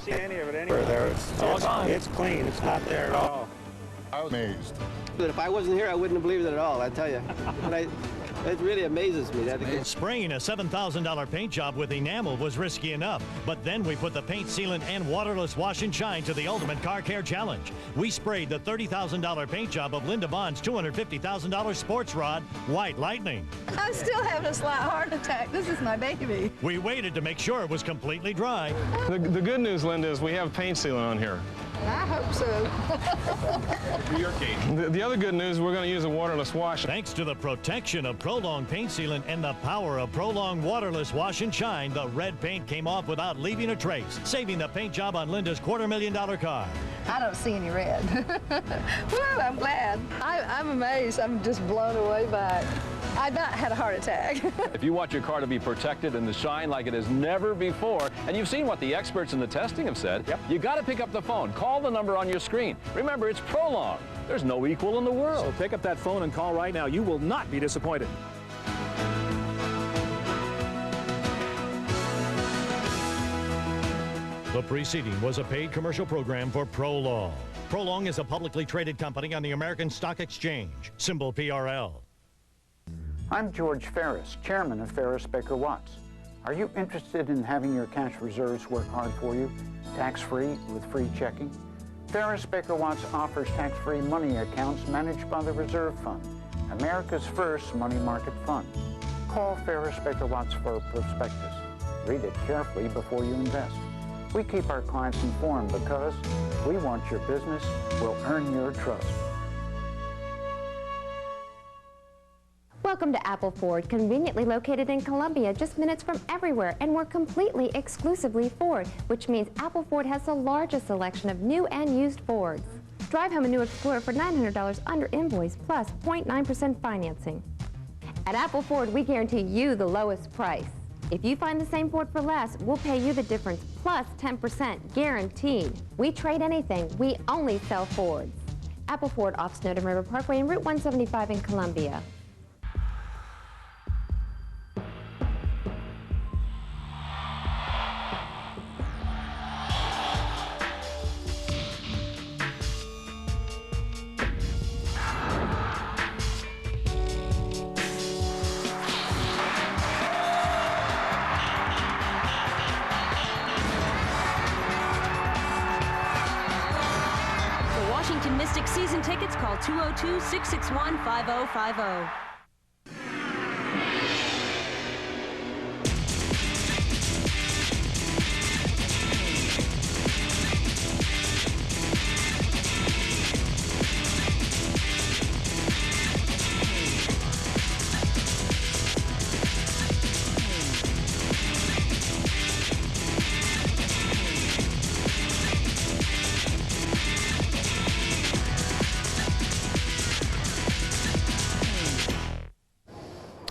See any of it anywhere there? It's clean. It's not there at all. I was amazed. But if I wasn't here, I wouldn't have believed it at all, I tell you. It really amazes me. Spraying a $7,000 paint job with enamel was risky enough, but then we put the paint sealant and waterless wash and shine to the ultimate car care challenge. We sprayed the $30,000 paint job of Linda Bond's $250,000 sports rod, White Lightning. I'm still having a slight heart attack. This is my baby. We waited to make sure it was completely dry. The good news, Linda, is we have paint sealant on here. I hope so. Your case. The other good news, we're going to use a waterless wash. Thanks to the protection of Prolong paint sealant and the power of Prolong waterless wash and shine, the red paint came off without leaving a trace, saving the paint job on Linda's $250,000 car. I don't see any red. Woo, I'm glad. I'm amazed. I'm just blown away by it. I about had a heart attack. If you want your car to be protected and to shine like it has never before, and you've seen what the experts in the testing have said, you got to pick up the phone. Call the number on your screen. Remember, it's Prolong. There's no equal in the world. So pick up that phone and call right now. You will not be disappointed. The preceding was a paid commercial program for Prolong. Prolong is a publicly traded company on the American Stock Exchange, symbol PRL. I'm George Ferris, chairman of Ferris Baker Watts. Are you interested in having your cash reserves work hard for you, tax-free with free checking? Ferris Baker Watts offers tax-free money accounts managed by the Reserve Fund, America's first money market fund. Call Ferris Baker Watts for a prospectus. Read it carefully before you invest. We keep our clients informed because we want your business, we'll earn your trust. Welcome to Apple Ford, conveniently located in Columbia, just minutes from everywhere, and we're completely exclusively Ford, which means Apple Ford has the largest selection of new and used Fords. Drive home a new Explorer for $900 under invoice plus 0.9% financing. At Apple Ford, we guarantee you the lowest price. If you find the same Ford for less, we'll pay you the difference plus 10% guaranteed. We trade anything. We only sell Fords. Apple Ford off Snowden River Parkway and Route 175 in Columbia. Mystic season tickets, call 202-661-5050.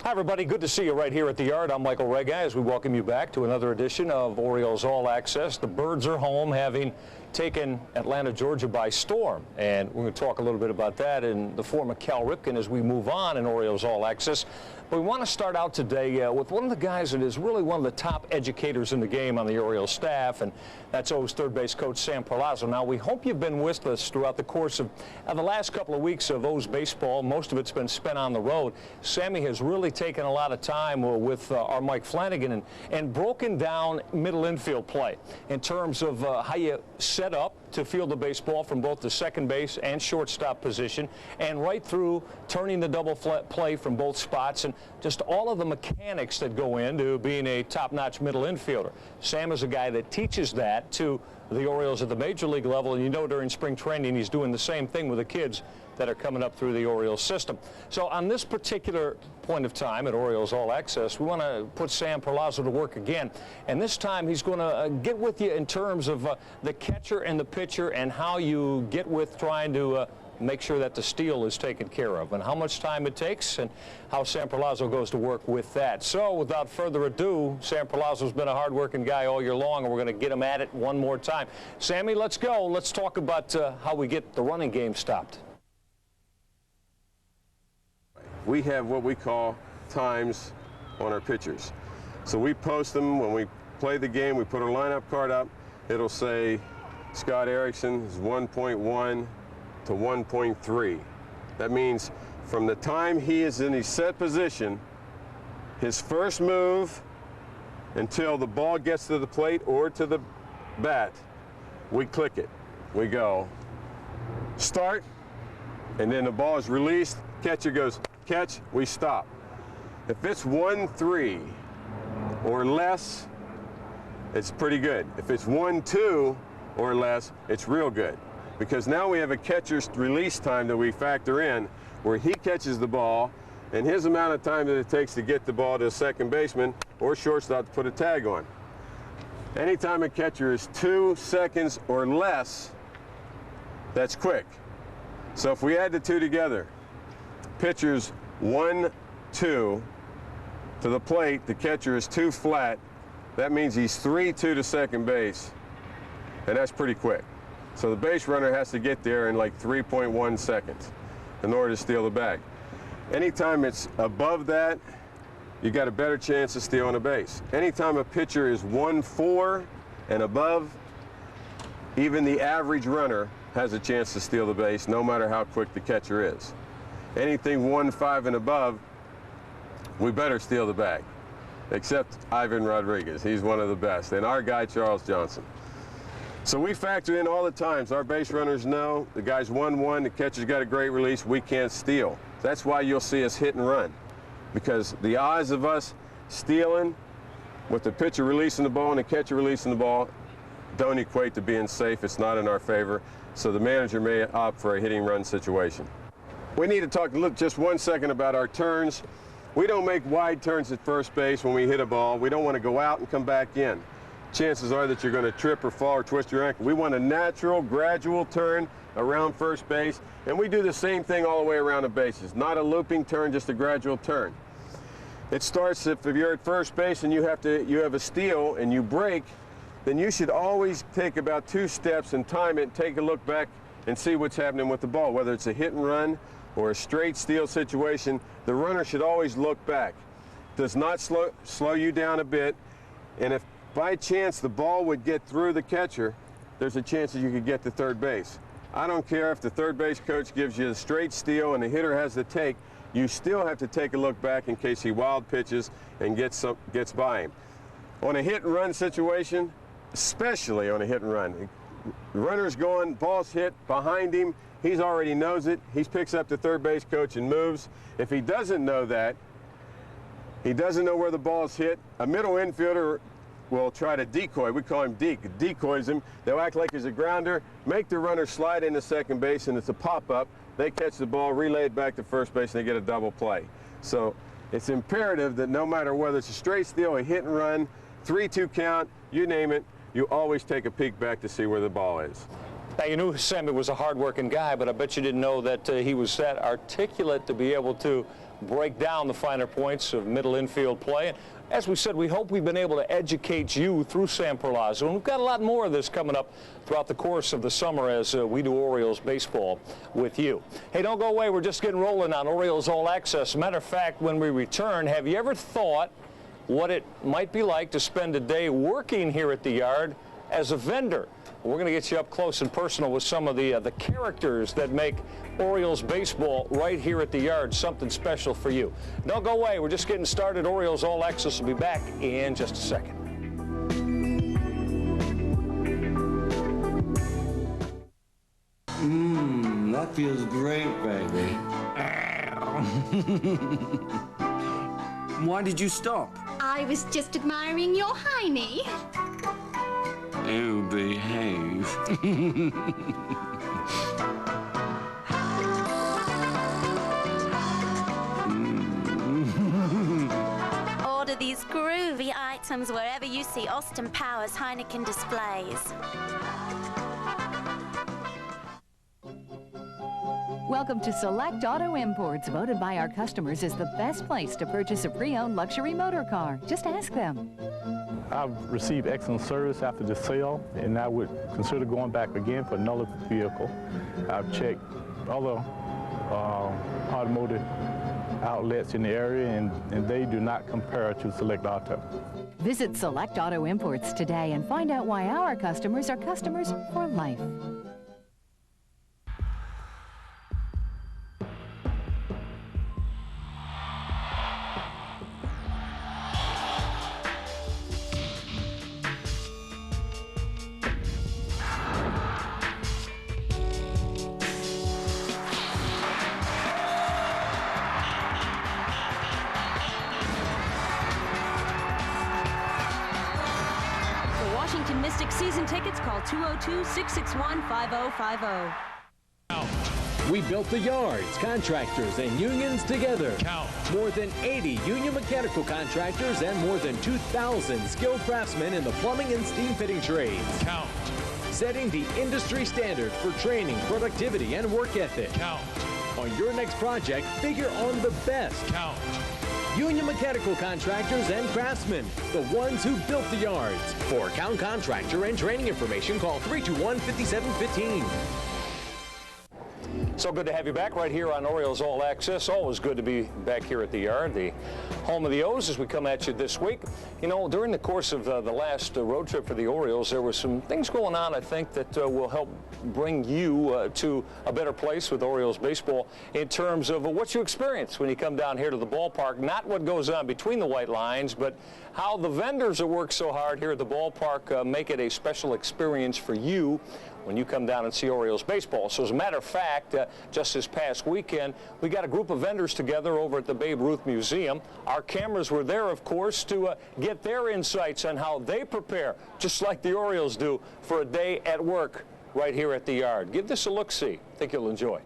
Hi, everybody. Good to see you right here at the Yard. I'm Michael Rega as we welcome you back to another edition of Orioles All Access. The Birds are home, having taken Atlanta, Georgia by storm. And we're going to talk a little bit about that in the form of Cal Ripken as we move on in Orioles All Access. But we want to start out today with one of the guys that is really one of the top educators in the game on the Orioles staff, and that's O's third base coach Sam Perlaza. Now, we hope you've been with us throughout the course of the last couple of weeks of O's baseball. Most of it's been spent on the road. Sammy has really taken a lot of time with our Mike Flanagan and broken down middle infield play in terms of how you set up to field the baseball from both the second base and shortstop position, and right through turning the double play from both spots, and just all of the mechanics that go into being a top-notch middle infielder. Sam is a guy that teaches that to the Orioles at the major league level, and you know during spring training he's doing the same thing with the kids that are coming up through the Orioles system. So on this particular point of time at Orioles All Access, we want to put Sam Perlaza to work again. And this time he's going to get with you in terms of the catcher and the pitcher and how you get with trying to make sure that the steal is taken care of and how much time it takes and how Sam Perlaza goes to work with that. So without further ado, Sam Perlaza's been a hard-working guy all year long, and we're going to get him at it one more time. Sammy, let's go. Let's talk about how we get the running game stopped. We have what we call times on our pitchers. So we post them when we play the game. We put our lineup card up. it'll say Scott Erickson is 1.1 to 1.3. That means from the time he is in his set position, his first move until the ball gets to the plate or to the bat, we click it. We go start, and then the ball is released, catcher goes catch, we stop. If it's 1-3 or less, it's pretty good. If it's 1-2 or less, it's real good. Because now we have a catcher's release time that we factor in where he catches the ball and his amount of time that it takes to get the ball to a second baseman or shortstop to put a tag on. Anytime a catcher is 2 seconds or less, that's quick. So if we add the two together, pitcher's 1-2 to the plate, the catcher is 2 flat, that means he's 3-2 to second base, and that's pretty quick. So the base runner has to get there in like 3.1 seconds in order to steal the bag. Anytime it's above that, you got a better chance of stealing a base. Anytime a pitcher is 1-4 and above, even the average runner has a chance to steal the base, no matter how quick the catcher is. Anything 1-5 and above, we better steal the bag, except Ivan Rodriguez. He's one of the best, and our guy, Charles Johnson. So we factor in all the times. Our base runners know the guy's 1-1, the catcher's got a great release, we can't steal. That's why you'll see us hit and run, because the odds of us stealing with the pitcher releasing the ball and the catcher releasing the ball don't equate to being safe. It's not in our favor, so the manager may opt for a hitting run situation. We need to talk just 1 second about our turns. We don't make wide turns at first base when we hit a ball. We don't want to go out and come back in. Chances are that you're going to trip or fall or twist your ankle. We want a natural, gradual turn around first base, and we do the same thing all the way around the bases. Not a looping turn, just a gradual turn. It starts if you're at first base and you have a steal and you break, then you should always take about 2 steps and time it, take a look back and see what's happening with the ball. Whether it's a hit and run or a straight steal situation, the runner should always look back. Does not slow you down a bit, and if by chance the ball would get through the catcher, there's a chance that you could get to third base. I don't care if the third base coach gives you a straight steal and the hitter has the take, you still have to take a look back in case he wild pitches and gets by him. On a hit and run situation, especially on a hit and run, the runner's going, ball's hit behind him, he already knows it, he picks up the third base coach and moves. If he doesn't know that, he doesn't know where the ball's hit, a middle infielder will try to decoy. We call him deke. Decoys him. They'll act like he's a grounder, make the runner slide into second base, and it's a pop-up. They catch the ball, relay it back to first base, and they get a double play. So it's imperative that no matter whether it's a straight steal, a hit and run, 3-2 count, you name it, you always take a peek back to see where the ball is. Now, you knew Sammy was a hard-working guy, but I bet you didn't know that he was that articulate to be able to break down the finer points of middle infield play. And as we said, we hope we've been able to educate you through Sam Perlazzo, and we've got a lot more of this coming up throughout the course of the summer as we do Orioles baseball with you. Hey, don't go away. We're just getting rolling on Orioles All Access. Matter of fact, when we return, have you ever thought what it might be like to spend a day working here at the Yard as a vendor? We're going to get you up close and personal with some of the characters that make Orioles baseball right here at the Yard something special for you. Don't go away. We're just getting started. Orioles All Access will be back in just a second. That feels great, baby. Why did you stop? I was just admiring your hiney. Oh, behave. Order these groovy items wherever you see Austin Powers Heineken displays. Welcome to Select Auto Imports, voted by our customers as the best place to purchase a pre-owned luxury motor car. Just ask them. I've received excellent service after the sale, and I would consider going back again for another vehicle. I've checked other automotive outlets in the area, and they do not compare to Select Auto. Visit Select Auto Imports today and find out why our customers are customers for life. Washington Mystics season tickets, call 202-661-5050. We built the yards, contractors, and unions together. Count. More than 80 union mechanical contractors and more than 2,000 skilled craftsmen in the plumbing and steam fitting trades. Count. Setting the industry standard for training, productivity, and work ethic. Count. On your next project, figure on the best. Count. Union mechanical contractors and craftsmen, the ones who built the yards. For account contractor and training information, call 321-5715. So good to have you back right here on Orioles All Access. Always good to be back here at the Yard, the home of the O's, as we come at you this week. You know, during the course of the last road trip for the Orioles, there were some things going on, I think, that will help bring you to a better place with Orioles baseball in terms of what you experience when you come down here to the ballpark. Not what goes on between the white lines, but how the vendors that work so hard here at the ballpark make it a special experience for you when you come down and see Orioles baseball. So as a matter of fact, just this past weekend, we got a group of vendors together over at the Babe Ruth Museum. Our cameras were there, of course, to get their insights on how they prepare, just like the Orioles do, for a day at work right here at the Yard. Give this a look-see. I think you'll enjoy.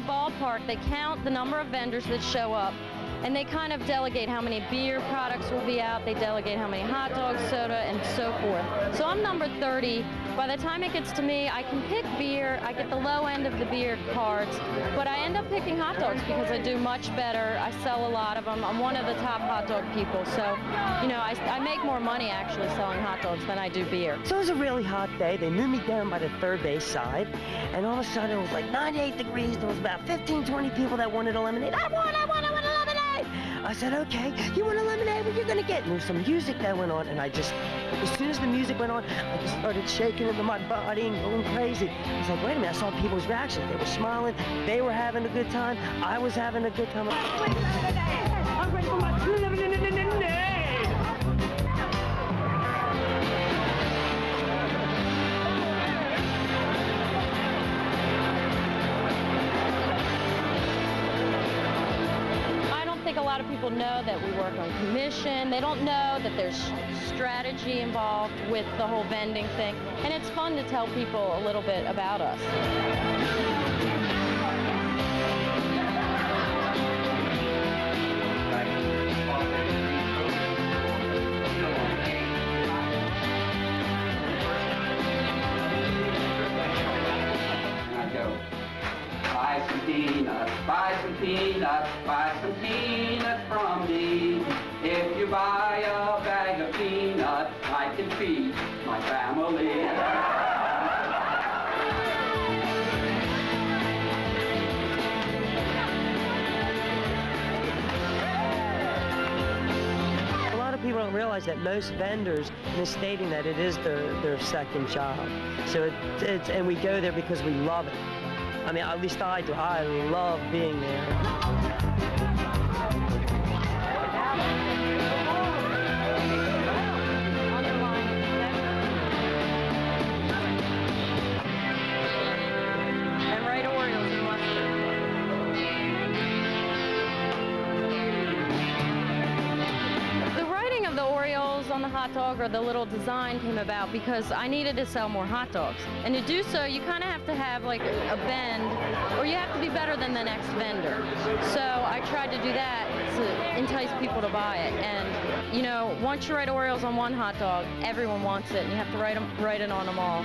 Ballpark, they count the number of vendors that show up, and they kind of delegate how many beer products will be out, they delegate how many hot dogs, soda, and so forth. So I'm number 30. By the time it gets to me, I can pick beer, I get the low end of the beer cards, but I end up picking hot dogs because I do much better. I sell a lot of them. I'm one of the top hot dog people, so, you know, I make more money actually selling hot dogs than I do beer. So it was a really hot day. They moved me down by the third base side, and all of a sudden it was like 98 degrees. There was about 15, 20 people that wanted a lemonade. I want a lemonade! I said, okay, you want a lemonade? Well, you're gonna get. And there was some music that went on, and I just, as soon as the music went on, I just started shaking into my body and going crazy. I was like, wait a minute, I saw people's reactions. They were smiling, they were having a good time, I was having a good time. I'm ready for my lemonade! I think a lot of people know that we work on commission. They don't know that there's strategy involved with the whole vending thing. And it's fun to tell people a little bit about us. Buy some peanuts, buy some peanuts, buy some peanuts from me. If you buy a bag of peanuts, I can feed my family. A lot of people don't realize that most vendors are stating that it is their second job. So and we go there because we love it. I mean, at least I do. I love being there. And write Orioles in mustard. The writing of the Orioles on the hot dog, or the little design, came about because I needed to sell more hot dogs. And to do so, you kind of have to have like a bend, or you have to be better than the next vendor. So I tried to do that to entice people to buy it. And, you know, once you write Orioles on one hot dog, everyone wants it, and you have to write it on them all.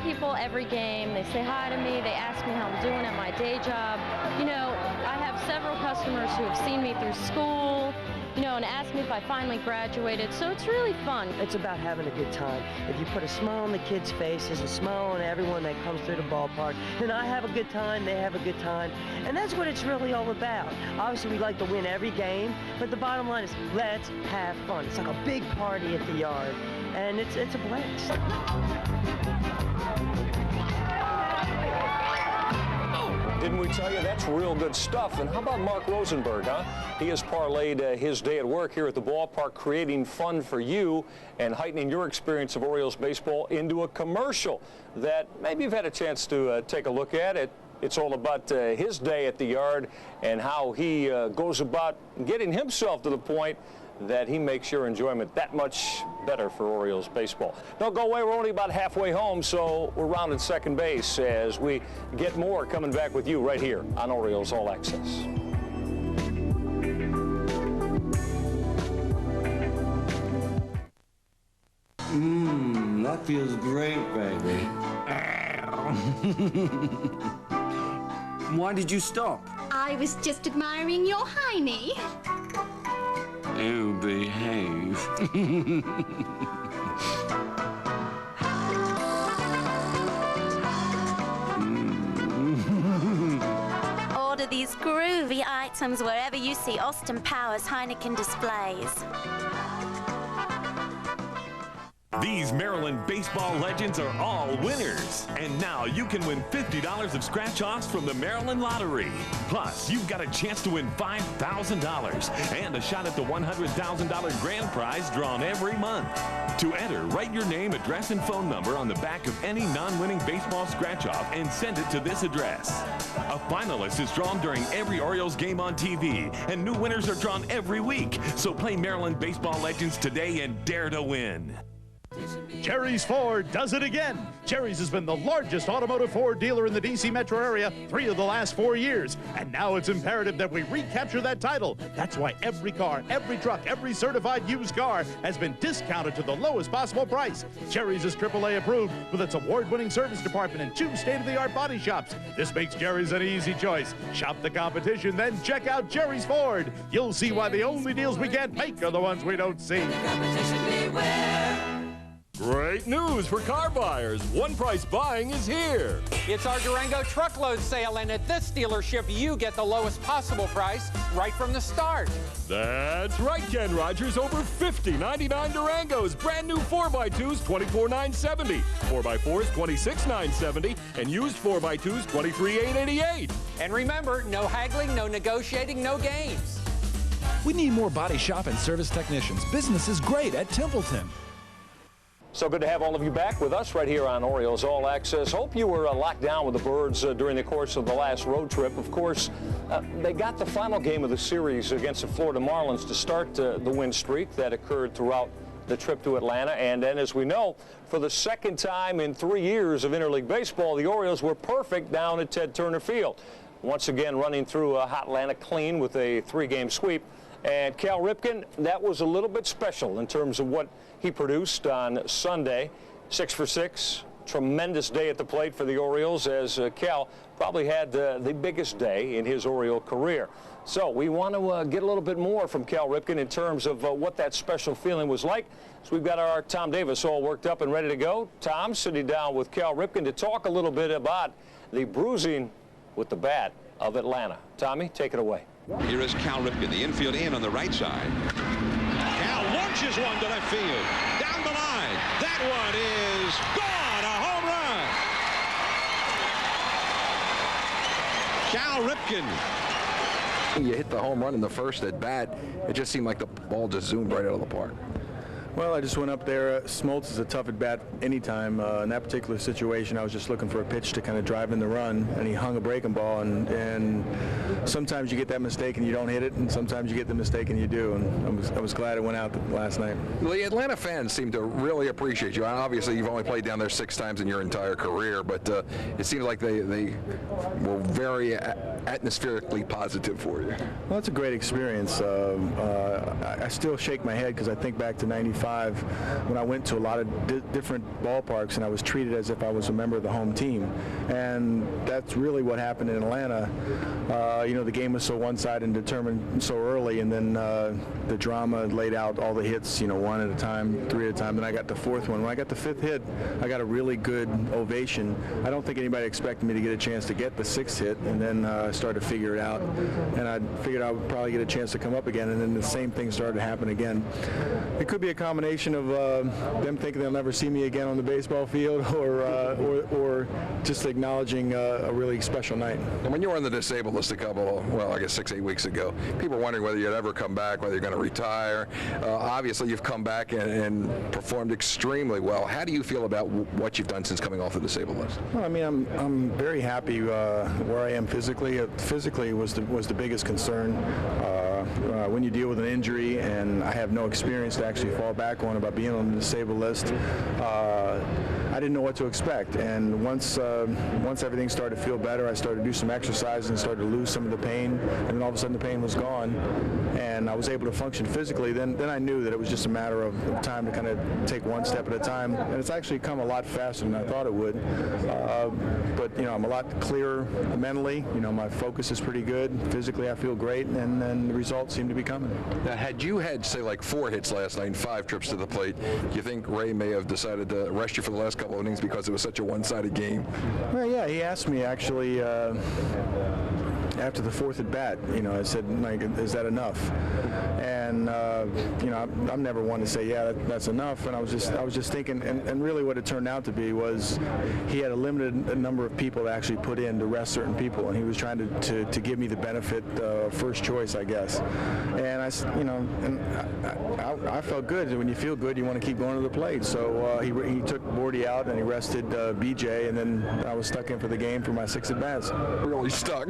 meeting people every game. They say hi to me. They ask me how I'm doing at my day job. You know, I have several customers who have seen me through school, you know, and asked me if I finally graduated. So it's really fun. It's about having a good time. If you put a smile on the kids' faces, a smile on everyone that comes through the ballpark, then I have a good time, they have a good time. And that's what it's really all about. Obviously, we like to win every game, but the bottom line is let's have fun. It's like a big party at the yard, and it's a blast. Didn't we tell you? That's real good stuff. And how about Mark Rosenberg, huh? He has parlayed his day at work here at the ballpark, creating fun for you and heightening your experience of Orioles baseball into a commercial that maybe you've had a chance to take a look at. It's all about his day at the yard and how he goes about getting himself to the point that he makes your enjoyment that much better for Orioles baseball. Don't go away. We're only about halfway home, so we're rounding second base as we get more coming back with you right here on Orioles All Access. That feels great, baby. Why did you stop? I was just admiring your hiney. You behave. Order these groovy items wherever you see Austin Powers Heineken displays. These Maryland baseball legends are all winners. And now you can win $50 of scratch-offs from the Maryland Lottery. Plus, you've got a chance to win $5,000 and a shot at the $100,000 grand prize drawn every month. To enter, write your name, address, and phone number on the back of any non-winning baseball scratch-off and send it to this address. A finalist is drawn during every Orioles game on TV, and new winners are drawn every week. So play Maryland baseball legends today and dare to win. Jerry's Ford does it again. Jerry's has been the largest automotive Ford dealer in the D.C. metro area 3 of the last 4 years. And now it's imperative that we recapture that title. That's why every car, every truck, every certified used car has been discounted to the lowest possible price. Jerry's is AAA approved with its award-winning service department and 2 state-of-the-art body shops. This makes Jerry's an easy choice. Shop the competition, then check out Jerry's Ford. You'll see why the only deals we can't make are the ones we don't see. Great news for car buyers. One Price Buying is here. It's our Durango truckload sale, and at this dealership, you get the lowest possible price right from the start. That's right, Ken Rogers. Over 50 99 Durangos. Brand new 4x2s, $24,970. 4x4s, $26,970. And used 4x2s, $23,888. And remember, no haggling, no negotiating, no games. We need more body shop and service technicians. Business is great at Templeton. So good to have all of you back with us right here on Orioles All Access. Hope you were locked down with the Birds during the course of the last road trip. Of course, they got the final game of the series against the Florida Marlins to start the win streak that occurred throughout the trip to Atlanta. And then, as we know, for the second time in 3 years of interleague baseball, the Orioles were perfect down at Ted Turner Field. Once again, running through Hot Atlanta clean with a 3-game sweep. And Cal Ripken, that was a little bit special in terms of what he produced on Sunday. 6 for 6, tremendous day at the plate for the Orioles, as Cal probably had the biggest day in his Oriole career. So we want to get a little bit more from Cal Ripken in terms of what that special feeling was like. So we've got our Tom Davis all worked up and ready to go. Tom sitting down with Cal Ripken to talk a little bit about the bruising with the bat of Atlanta. Tommy, take it away. Here is Cal Ripken, the infield in on the right side. Cal launches one to left field. Down the line. That one is gone. A home run. Cal Ripken. You hit the home run in the first at bat. It just seemed like the ball just zoomed right out of the park. Well, I just went up there. Smoltz is a tough at bat anytime. In that particular situation, I was just looking for a pitch to kind of drive in the run, and he hung a breaking ball. And sometimes you get that mistake and you don't hit it, and sometimes you get the mistake and you do. And I was glad it went out last night. Well, the Atlanta fans seem to really appreciate you. Obviously, you've only played down there 6 times in your entire career, but it seems like they were very atmospherically positive for you. Well, it's a great experience. I still shake my head because I think back to '95. 25 when I went to a lot of different ballparks, and I was treated as if I was a member of the home team. And that's really what happened in Atlanta. The game was so one-sided and determined so early, and then the drama laid out all the hits, one at a time, three at a time. Then I got the fourth one. When I got the fifth hit, I got a really good ovation. I don't think anybody expected me to get a chance to get the sixth hit, and then I started to figure it out. And I figured I would probably get a chance to come up again, and then the same thing started to happen again. It could be a combination of them thinking they'll never see me again on the baseball field, or just acknowledging a really special night. And when you were on the disabled list I guess 6-8 weeks ago, people were wondering whether you'd ever come back, whether you're going to retire. Obviously, you've come back and performed extremely well. How do you feel about what you've done since coming off the disabled list? Well, I mean, I'm very happy where I am physically. Physically was the biggest concern. When you deal with an injury, and I have no experience to actually fall back on about being on the disabled list, I didn't know what to expect. And once everything started to feel better, I started to do some exercise and started to lose some of the pain. And then all of a sudden the pain was gone, and I was able to function physically. Then I knew that it was just a matter of time to kind of take one step at a time. And it's actually come a lot faster than I thought it would. But I'm a lot clearer mentally. My focus is pretty good. Physically, I feel great, and then the results seem to be coming. Now, had you had, say, like 4 hits last night and 5 trips to the plate, do you think Ray may have decided to rest you for the last couple of innings because it was such a one-sided game? Well, yeah, he asked me actually after the fourth at bat. I said, Mike, is that enough? And I'm never one to say, yeah, that's enough. And I was just thinking, and really what it turned out to be was he had a limited number of people to actually put in to rest certain people, and he was trying to give me the benefit first choice, I guess. And I felt good. When you feel good, you want to keep going to the plate. So he took Bordy out and he rested BJ, and then I was stuck in for the game for my 6 at bats. Really stuck.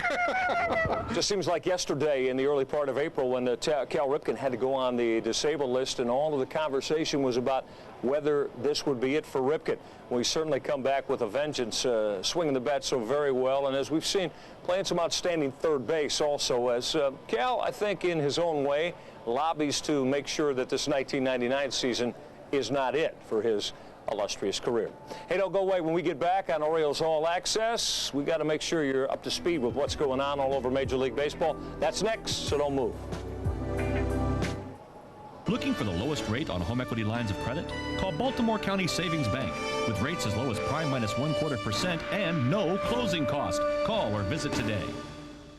Just seems like yesterday in the early part of April when Cal Ripken had to go on the disabled list, and all of the conversation was about whether this would be it for Ripken. We certainly come back with a vengeance, swinging the bat so very well, and as we've seen, playing some outstanding third base also, as Cal, I think in his own way, lobbies to make sure that this 1999 season is not it for his illustrious career. Hey, don't go away. When we get back on Orioles All Access, we got to make sure you're up to speed with what's going on all over Major League Baseball. That's next, so don't move. Looking for the lowest rate on home equity lines of credit? Call Baltimore County Savings Bank with rates as low as prime minus 0.25% and no closing cost. Call or visit today.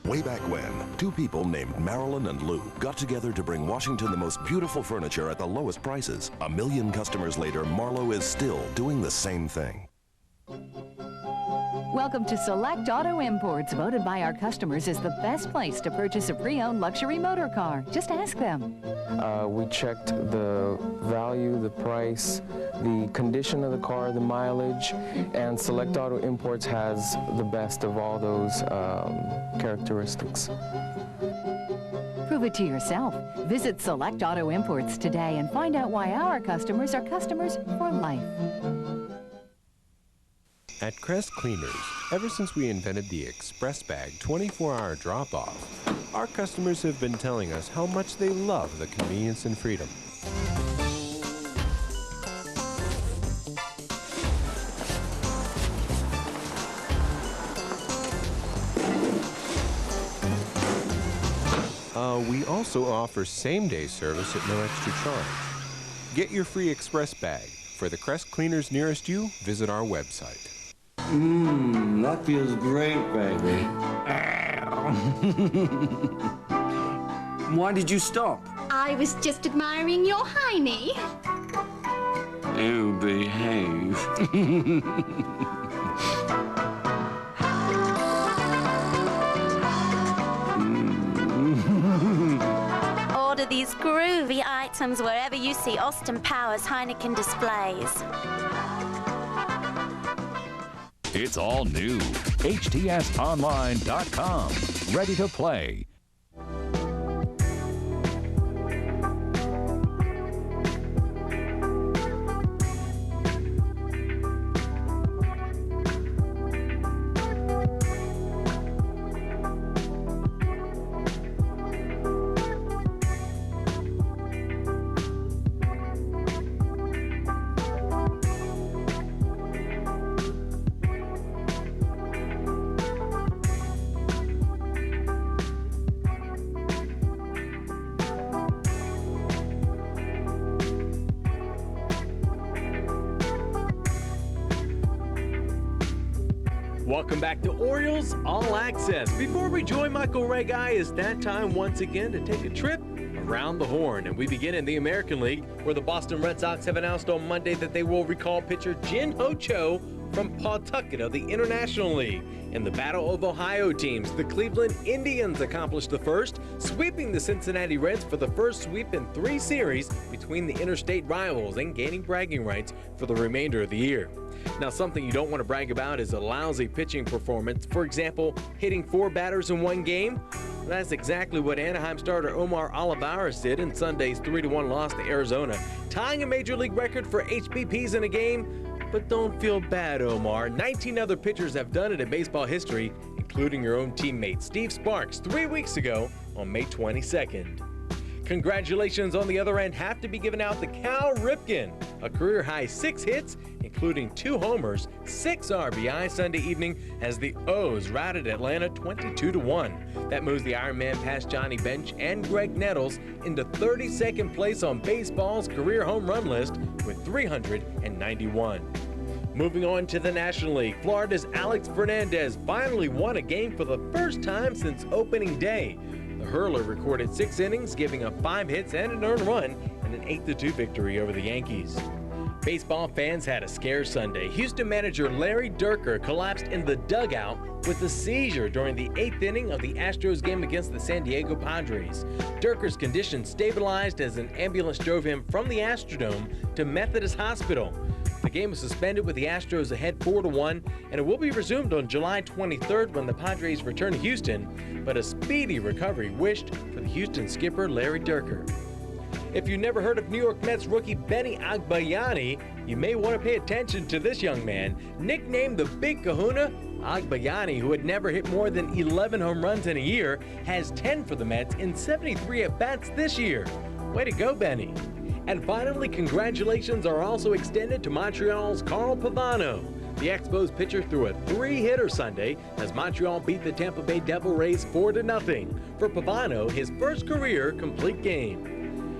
Way back when, 2 people named Marilyn and Lou got together to bring Washington the most beautiful furniture at the lowest prices. 1 million customers later, Marlowe is still doing the same thing. Welcome to Select Auto Imports, voted by our customers as the best place to purchase a pre-owned luxury motor car. Just ask them. We checked the value, the price, the condition of the car, the mileage, and Select Auto Imports has the best of all those characteristics. Prove it to yourself. Visit Select Auto Imports today and find out why our customers are customers for life. At Crest Cleaners, ever since we invented the Express Bag 24-hour drop-off, our customers have been telling us how much they love the convenience and freedom. We also offer same-day service at no extra charge. Get your free Express Bag. For the Crest Cleaners nearest you, visit our website. That feels great, baby. Why did you stop? I was just admiring your hiney. Oh, behave. Order these groovy items wherever you see Austin Powers Heineken displays. It's all new. HTSonline.com. Ready to play. Welcome back to Orioles All Access. Before we join Michael Regai, it's that time once again to take a trip around the horn. And we begin in the American League, where the Boston Red Sox have announced on Monday that they will recall pitcher Jin-Ho Cho from Pawtucket of the International League. In the Battle of Ohio teams, the Cleveland Indians accomplished the first, sweeping the Cincinnati Reds for the first sweep in 3 series between the interstate rivals and gaining bragging rights for the remainder of the year. Now, something you don't want to brag about is a lousy pitching performance. For example, hitting 4 batters in 1 game. That's exactly what Anaheim starter Omar Olivares did in Sunday's 3-1 loss to Arizona, tying a major league record for HBPs in a game. But don't feel bad, Omar. 19 other pitchers have done it in baseball history, including your own teammate Steve Sparks 3 weeks ago on May 22nd. Congratulations on the other end have to be given out to Cal Ripken, a career-high 6 hits, including 2 homers, 6 RBI Sunday evening as the O's routed Atlanta 22-1. That moves the Iron Man past Johnny Bench and Greg Nettles into 32nd place on baseball's career home run list with 391. Moving on to the National League, Florida's Alex Fernandez finally won a game for the first time since opening day. The hurler recorded 6 innings, giving up 5 hits and an earned run in an 8-2 victory over the Yankees. Baseball fans had a scare Sunday. Houston manager Larry Dierker collapsed in the dugout with a seizure during the 8th inning of the Astros game against the San Diego Padres. Dierker's condition stabilized as an ambulance drove him from the Astrodome to Methodist Hospital. The game was suspended with the Astros ahead 4-1, and it will be resumed on July 23rd when the Padres return to Houston, but a speedy recovery wished for the Houston skipper Larry Dierker. If you've never heard of New York Mets rookie Benny Agbayani, you may want to pay attention to this young man. Nicknamed the Big Kahuna, Agbayani, who had never hit more than 11 home runs in a year, has 10 for the Mets in 73 at-bats this year. Way to go, Benny. And finally, congratulations are also extended to Montreal's Carl Pavano. The Expos pitcher threw a 3-hitter Sunday as Montreal beat the Tampa Bay Devil Rays 4-0. For Pavano, his first career complete game.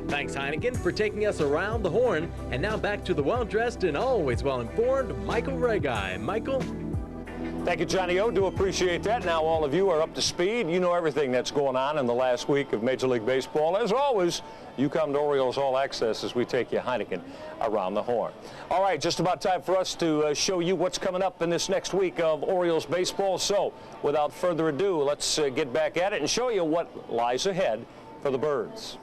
Thanks, Heineken, for taking us around the horn. And now back to the well-dressed and always well-informed Michael Regai. Michael? Thank you, Johnny O. Do appreciate that. Now all of you are up to speed. You know everything that's going on in the last week of Major League Baseball. As always, you come to Orioles All Access as we take you Heineken around the horn. All right, just about time for us to show you what's coming up in this next week of Orioles baseball. So without further ado, let's get back at it and show you what lies ahead for the Birds.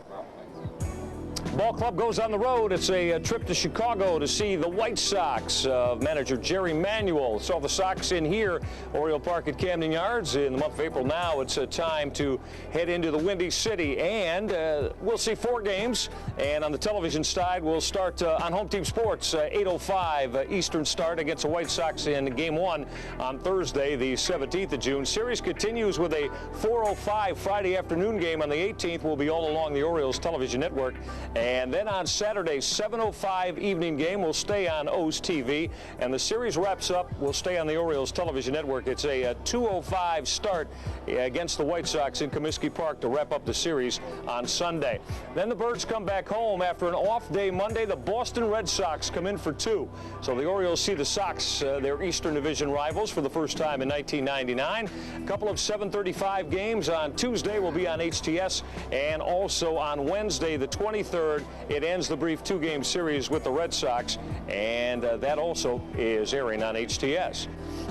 Ball club goes on the road. It's a trip to Chicago to see the White Sox. Manager Jerry Manuel saw the Sox in here, Oriole Park at Camden Yards in the month of April. Now it's time to head into the Windy City, and we'll see 4 games. And on the television side, we'll start on Home Team Sports, 8:05 Eastern start against the White Sox in Game 1 on Thursday, the 17th of June. Series continues with a 4:05 Friday afternoon game on the 18th. Will be all along the Orioles television network. And then on Saturday, 7:05 evening game will stay on O's TV. And the series wraps up. We'll stay on the Orioles television network. It's a 2:05 start against the White Sox in Comiskey Park to wrap up the series on Sunday. Then the Birds come back home after an off day Monday. The Boston Red Sox come in for 2. So the Orioles see the Sox, their Eastern Division rivals, for the first time in 1999. A couple of 7:35 games on Tuesday will be on HTS, and also on Wednesday, the 23rd, it ends the brief 2-game series with the Red Sox, and that also is airing on HTS.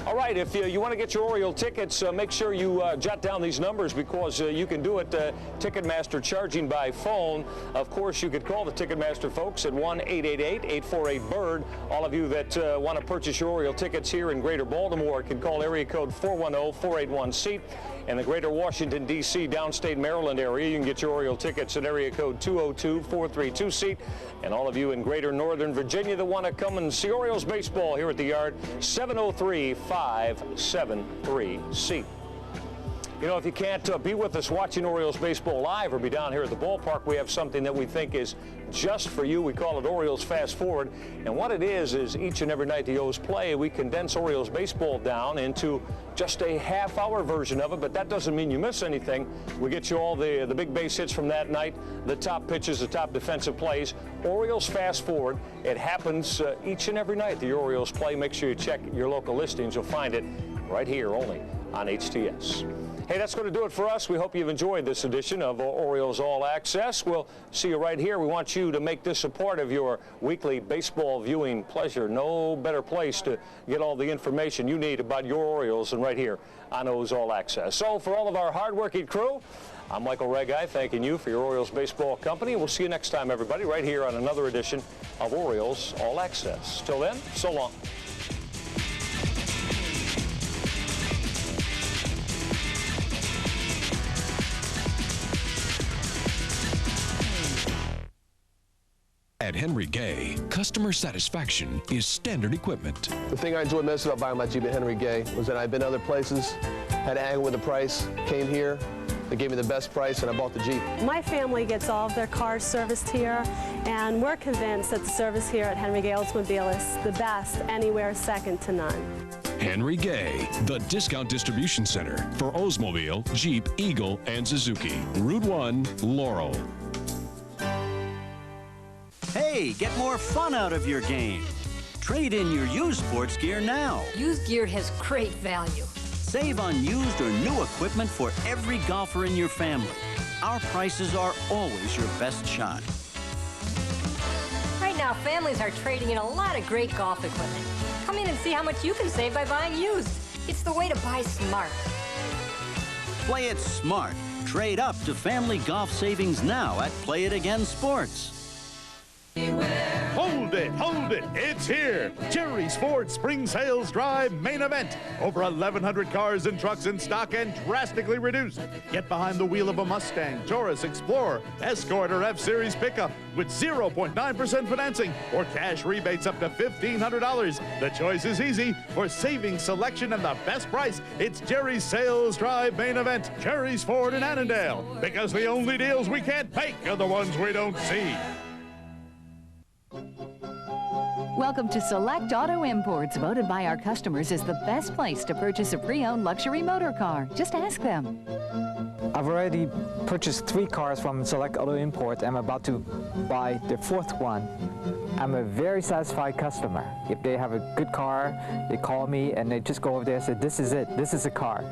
All right, if you want to get your Oriole tickets, make sure you jot down these numbers, because you can do it Ticketmaster charging by phone. Of course, you could call the Ticketmaster folks at 1-888-848-BIRD. All of you that want to purchase your Oriole tickets here in Greater Baltimore can call area code 410-481-SEAT. In the Greater Washington, D.C., downstate Maryland area, you can get your Oriole tickets at area code 202-432-SEAT. And all of you in Greater Northern Virginia that want to come and see Orioles baseball here at the Yard, 703-573-SEAT. You know, if you can't be with us watching Orioles baseball live or be down here at the ballpark, we have something that we think is just for you. We call it Orioles Fast Forward. And what it is each and every night the O's play, we condense Orioles baseball down into just a half-hour version of it, but that doesn't mean you miss anything. We get you all the big base hits from that night, the top pitches, the top defensive plays. Orioles Fast Forward. It happens each and every night the Orioles play. Make sure you check your local listings. You'll find it right here only on HTS. Hey, that's going to do it for us. We hope you've enjoyed this edition of Orioles All Access. We'll see you right here. We want you to make this a part of your weekly baseball viewing pleasure. No better place to get all the information you need about your Orioles than right here on O's All Access. So for all of our hard-working crew, I'm Michael Regai, thanking you for your Orioles baseball company. We'll see you next time, everybody, right here on another edition of Orioles All Access. Till then, so long. At Henry Gay, customer satisfaction is standard equipment. The thing I enjoyed most about buying my Jeep at Henry Gay was that I'd been other places, had to angle with the price, came here, they gave me the best price, and I bought the Jeep. My family gets all of their cars serviced here, and we're convinced that the service here at Henry Gay Oldsmobile is the best anywhere, second to none. Henry Gay, the discount distribution center for Oldsmobile, Jeep, Eagle, and Suzuki. Route 1, Laurel. Hey, get more fun out of your game. Trade in your used sports gear now. Used gear has great value. Save on used or new equipment for every golfer in your family. Our prices are always your best shot. Right now, families are trading in a lot of great golf equipment. Come in and see how much you can save by buying used. It's the way to buy smart. Play it smart. Trade up to family golf savings now at Play It Again Sports. Hold it, it's here. Jerry's Ford Spring Sales Drive main event. Over 1,100 cars and trucks in stock and drastically reduced. Get behind the wheel of a Mustang, Taurus, Explorer, Escort, or F-Series pickup with 0.9% financing or cash rebates up to $1,500. The choice is easy. For saving, selection, and the best price, it's Jerry's Sales Drive main event. Jerry's Ford in Annandale. Because the only deals we can't make are the ones we don't see. Welcome to Select Auto Imports, voted by our customers as the best place to purchase a pre-owned luxury motor car. Just ask them. I've already purchased 3 cars from Select Auto Import. I'm about to buy the 4th one. I'm a very satisfied customer. If they have a good car, they call me and they just go over there and say, this is it, this is a car.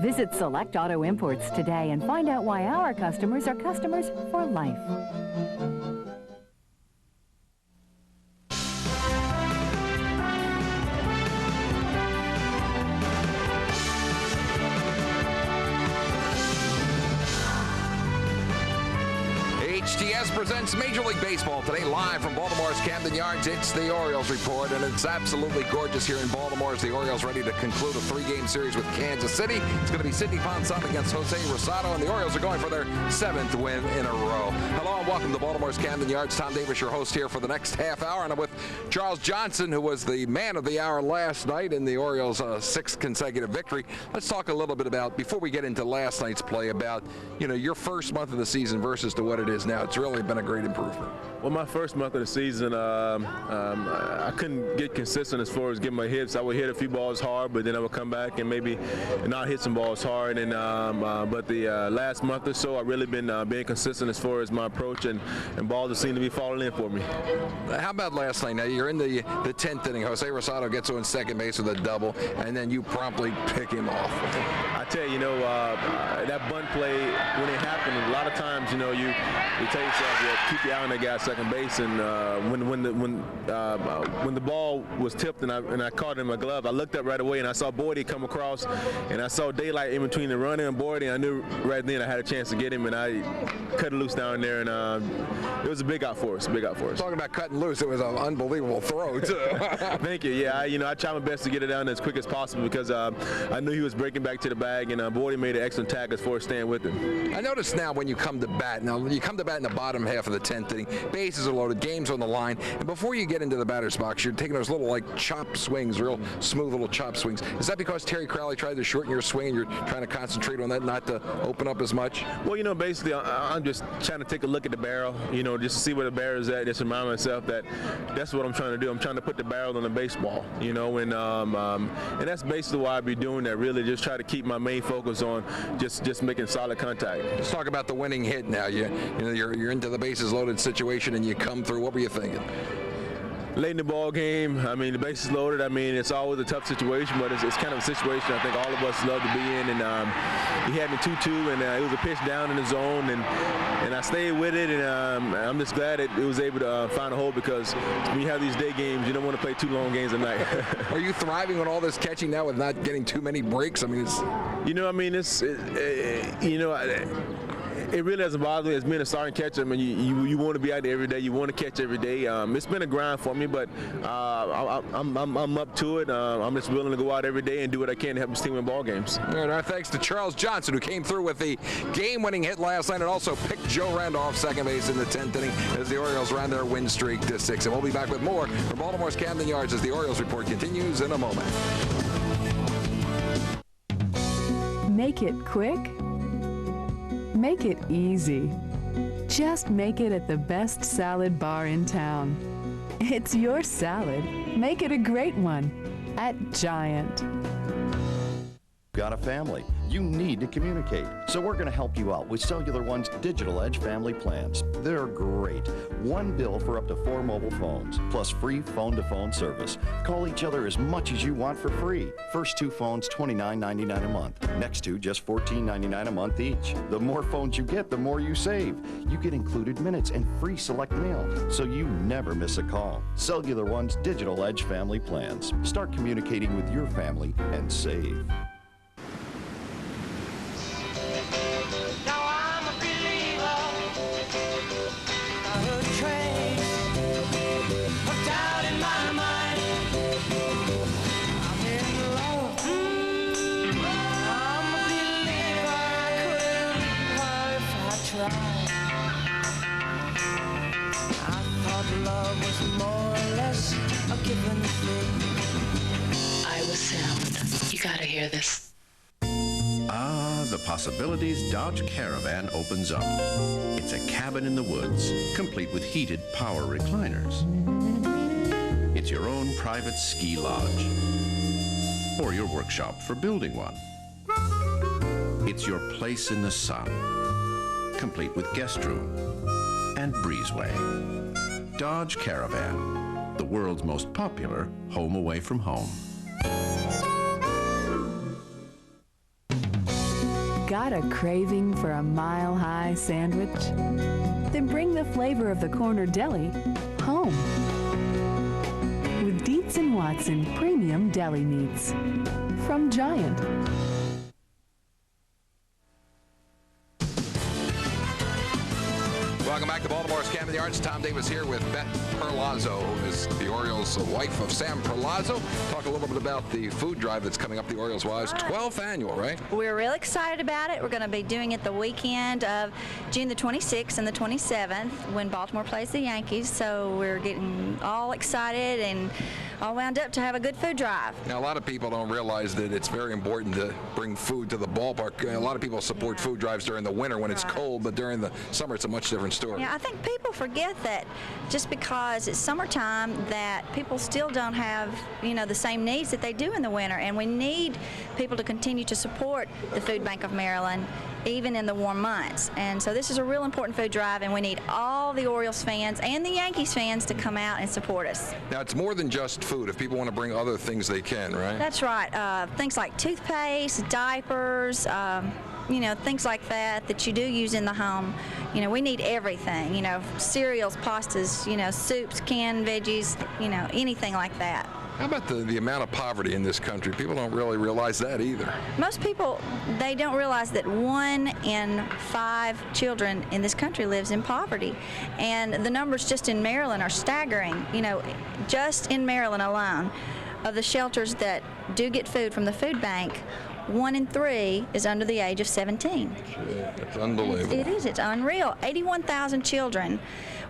Visit Select Auto Imports today and find out why our customers are customers for life. HTS presents Major League Baseball today, live from Baltimore's Camden Yards. It's the Orioles Report, and it's absolutely gorgeous here in Baltimore as the Orioles ready to conclude a 3-game series with Kansas City. It's going to be Sidney Ponson against Jose Rosado, and the Orioles are going for their 7th win in a row. Hello and welcome to Baltimore's Camden Yards. Tom Davis, your host here for the next half hour, and I'm with Charles Johnson, who was the man of the hour last night in the Orioles' 6th consecutive victory. Let's talk a little bit about, before we get into last night's play, about, you know, your first month of the season versus to what it is now. It's really been a great improvement. Well, my first month of the season, I couldn't get consistent as far as getting my hits. I would hit a few balls hard, but then I would come back and maybe not hit some balls hard. And but the last month or so, I've really been being consistent as far as my approach, and balls seem to be falling in for me. How about last night? Now, you're in the 10th inning. Jose Rosado gets on second base with a double, and then you promptly pick him off. I tell you, that bunt play, when it happened, a lot of times, you tell yourself, keep your eye on that guy at second base. And when the ball was tipped and I caught it in my glove, I looked up right away and I saw Boydie come across, and I saw daylight in between the runner and Boydie. And I knew right then I had a chance to get him, and I cut it loose down there, and it was a big out for us. Talking about cutting loose, it was an unbelievable throw too. Thank you. Yeah, I tried my best to get it down as quick as possible because I knew he was breaking back to the bag, and Boydie made an excellent tackle as far as staying with him. I noticed now when you come to bat, in the bottom bottom half of the 10th inning. Bases are loaded, game's on the line, and before you get into the batter's box, you're taking those little like chop swings, real smooth little chop swings. Is that because Terry Crowley tried to shorten your swing and you're trying to concentrate on that, not to open up as much? Well, you know, basically, I'm just trying to take a look at the barrel, you know, just to see where the barrel is at, just remind myself that that's what I'm trying to do. I'm trying to put the barrel on the baseball, you know, and that's basically why I be doing that, really, just try to keep my main focus on just making solid contact. Let's talk about the winning hit now. You're into the bases loaded situation and you come through. What were you thinking? Late in the ball game, I mean, the bases loaded. I mean, it's always a tough situation, but it's kind of a situation I think all of us love to be in. And he had me 2-2, and it was a pitch down in the zone, and I stayed with it. And I'm just glad it was able to find a hole, because when you have these day games, you don't want to play 2 long games a night. Are you thriving on all this catching now with not getting too many breaks? I mean, it really doesn't bother me as being a starting catcher. I mean, you want to be out there every day. You want to catch every day. It's been a grind for me, but I'm up to it. I'm just willing to go out every day and do what I can to help this team win ball games. All right, our thanks to Charles Johnson, who came through with the game-winning hit last night and also picked Joe Randall off second base in the 10th inning as the Orioles ran their win streak to 6. And we'll be back with more from Baltimore's Camden Yards as the Orioles report continues in a moment. Make it quick. Make it easy. Just make it at the best salad bar in town. It's your salad. Make it a great one at Giant. Got a family? You need to communicate. So we're going to help you out with Cellular One's Digital Edge family plans. They're great. One bill for up to 4 mobile phones, plus free phone-to-phone service. Call each other as much as you want for free. First 2 phones, $29.99 a month. Next 2, just $14.99 a month each. The more phones you get, the more you save. You get included minutes and free select mail, so you never miss a call. Cellular One's Digital Edge family plans. Start communicating with your family and save. Gotta hear this. Ah, the possibilities Dodge Caravan opens up. It's a cabin in the woods, complete with heated power recliners. It's your own private ski lodge, or your workshop for building one. It's your place in the sun, complete with guest room and breezeway. Dodge Caravan, the world's most popular home away from home. Got a craving for a mile-high sandwich? Then bring the flavor of the corner deli home with Dietz & Watson Premium Deli Meats from Giant. Welcome back to Baltimore's Camden Yards. Tom Davis here with Beth Perlazzo, who is the Orioles' wife of Sam Perlazzo. Talk a little bit about the food drive that's coming up, the Orioles Wives, 12th annual, right? We're real excited about it. We're going to be doing it the weekend of June the 26th and the 27th when Baltimore plays the Yankees. So we're getting all excited and all wound up to have a good food drive. Now, a lot of people don't realize that it's very important to bring food to the ballpark. A lot of people support food drives during the winter when it's cold, but during the summer it's a much different story. Yeah, I think people forget that just because it's summertime that people still don't have, the same needs that they do in the winter, and we need people to continue to support the Food Bank of Maryland even in the warm months. And so this is a real important food drive, and we need all the Orioles fans and the Yankees fans to come out and support us. Now, it's more than just food. If people want to bring other things, they can, right? That's right. Things like toothpaste, diapers, things like that you do use in the home. We need everything, cereals, pastas, soups, canned veggies, anything like that. How about the amount of poverty in this country? People don't really realize that either. Most people, they don't realize that 1 in 5 children in this country lives in poverty. And the numbers just in Maryland are staggering. Just in Maryland alone, of the shelters that do get food from the food bank, 1 in 3 is under the age of 17. It's unbelievable. It is. It's unreal. 81,000 children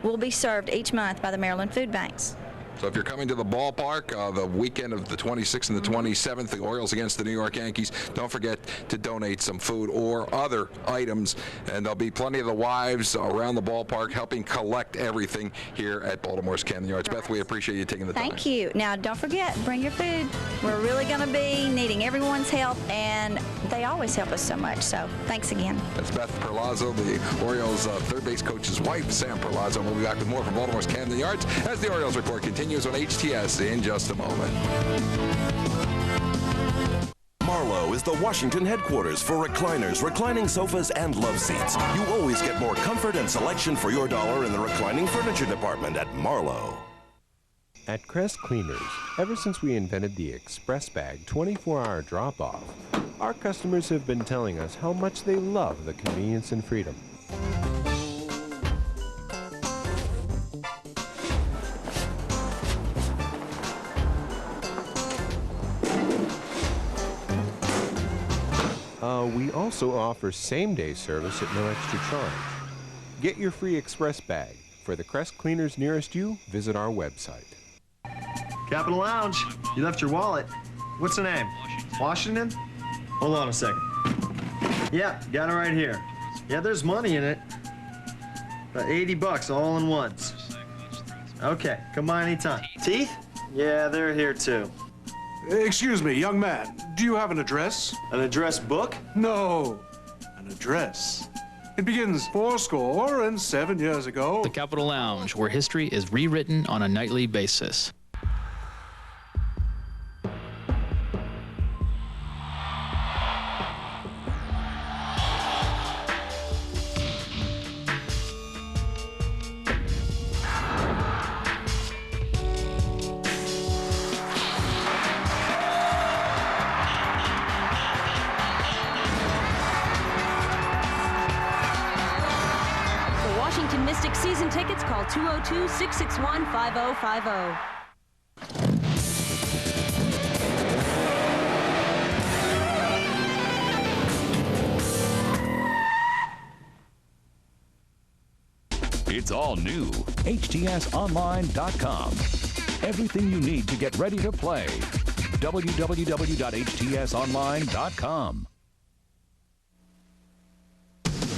will be served each month by the Maryland food banks. So if you're coming to the ballpark the weekend of the 26th and the 27th, the Orioles against the New York Yankees, don't forget to donate some food or other items. And there'll be plenty of the wives around the ballpark helping collect everything here at Baltimore's Camden Yards. Beth, we appreciate you taking the time. Thank you. Now, don't forget, bring your food. We're really going to be needing everyone's help, and they always help us so much. So thanks again. That's Beth Perlazzo, the Orioles third base coach's wife, Sam Perlazzo. We'll be back with more from Baltimore's Camden Yards as the Orioles report continues on HTS in just a moment. Marlowe is the Washington headquarters for recliners, reclining sofas, and love seats. You always get more comfort and selection for your dollar in the reclining furniture department at Marlowe. At Crest Cleaners, ever since we invented the Express Bag 24-hour drop-off, our customers have been telling us how much they love the convenience and freedom. We also offer same-day service at no extra charge. Get your free Express Bag. For the Crest Cleaners nearest you, visit our website. Capital Lounge, you left your wallet. What's the name? Washington? Hold on a second. Yeah, got it right here. Yeah, there's money in it. About 80 bucks all in ones. Okay, come by anytime. Teeth? Yeah, they're here too. Excuse me, young man. Do you have an address? An address book? No, an address. It begins 7 years ago. The Capitol Lounge, where history is rewritten on a nightly basis. Mystic season tickets, call 202-661-5050. It's all new. HTSonline.com. Everything you need to get ready to play. www.htsonline.com.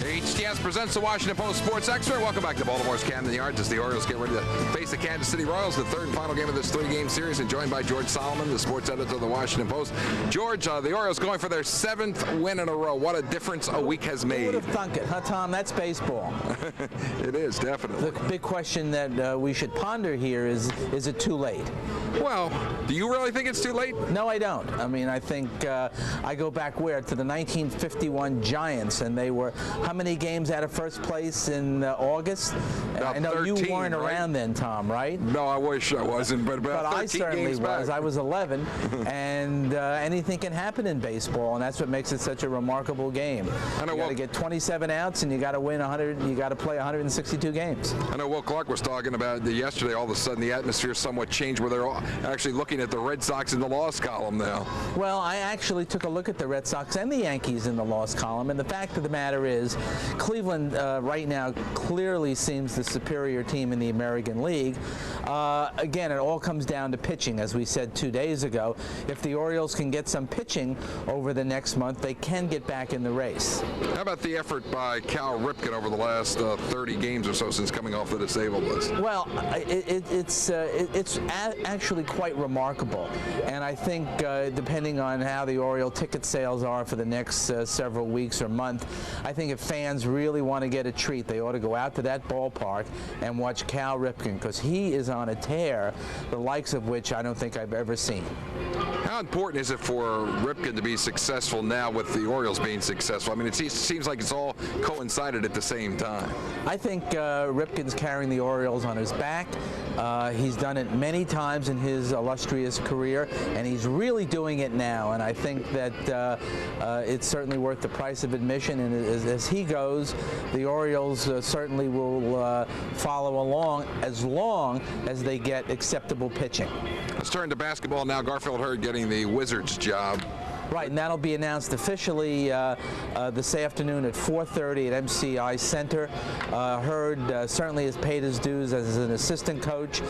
HTS presents the Washington Post Sports Extra. Welcome back to Baltimore's Camden Yards as the Orioles get ready to face the Kansas City Royals, the third and final game of this three-game series, and joined by George Solomon, the sports editor of the Washington Post. George, the Orioles going for their 7th win in a row. What a difference a week has made. Who would have thunk it, huh, Tom? That's baseball. It is, definitely. The big question that we should ponder here is it too late? Well, do you really think it's too late? No, I don't. I mean, I think I go back where? To the 1951 Giants, and they were how many games out of first place in August? I know 13, you weren't around then, Tom, right? No, I wish I wasn't, but about 13 I certainly games was. back. I was 11, and anything can happen in baseball, and that's what makes it such a remarkable game. You got to get 27 outs, and you got to win 100. You got to play 162 games. I know Will Clark was talking about yesterday. All of a sudden, the atmosphere somewhat changed, where they're all actually looking at the Red Sox in the loss column now. Well, I actually took a look at the Red Sox and the Yankees in the loss column, and the fact of the matter is, Cleveland right now clearly seems the superior team in the American League. Again, it all comes down to pitching, as we said 2 days ago. If the Orioles can get some pitching over the next month, they can get back in the race. How about the effort by Cal Ripken over the last 30 games or so since coming off the disabled list? Well, it's actually quite remarkable, and I think depending on how the Oriole ticket sales are for the next several weeks or month, I think if fans really want to get a treat, they ought to go out to that ballpark and watch Cal Ripken, because he is on a tear, the likes of which I don't think I've ever seen. How important is it for Ripken to be successful now with the Orioles being successful? I mean, it seems like it's all coincided at the same time. I think Ripken's carrying the Orioles on his back. He's done it many times in his illustrious career, and he's really doing it now, and I think that it's certainly worth the price of admission, and as he goes, the Orioles certainly will follow along as long as they get acceptable pitching. Let's turn to basketball now. Garfield Hurd getting the Wizards job. Right, and that'll be announced officially this afternoon at 4:30 at MCI Center. Hurd certainly has paid his dues as an assistant coach.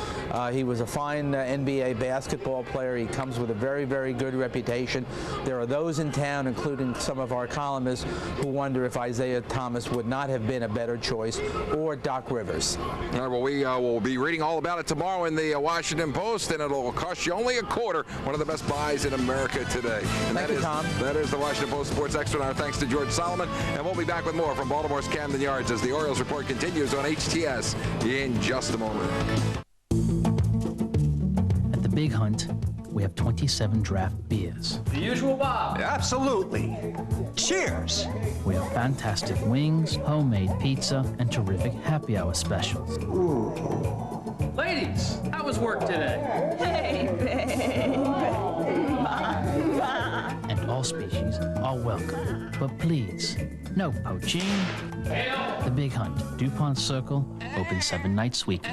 He was a fine NBA basketball player. He comes with a very, very good reputation. There are those in town, including some of our columnists, who wonder if Isaiah Thomas would not have been a better choice, or Doc Rivers. All right, well, we will be reading all about it tomorrow in the Washington Post, and it'll cost you only a quarter. One of the best buys in America today. And Thank you, Tom. That is the Washington Post Sports Extra. And our thanks to George Solomon. And we'll be back with more from Baltimore's Camden Yards as the Orioles report continues on HTS in just a moment. At the Big Hunt, we have 27 draft beers. The usual, Bob. Absolutely. Cheers. We have fantastic wings, homemade pizza, and terrific happy hour specials. Ladies, how was work today? Hey, babe. And all species are welcome. But please, no poaching. The Big Hunt, DuPont Circle, open 7 nights weekly.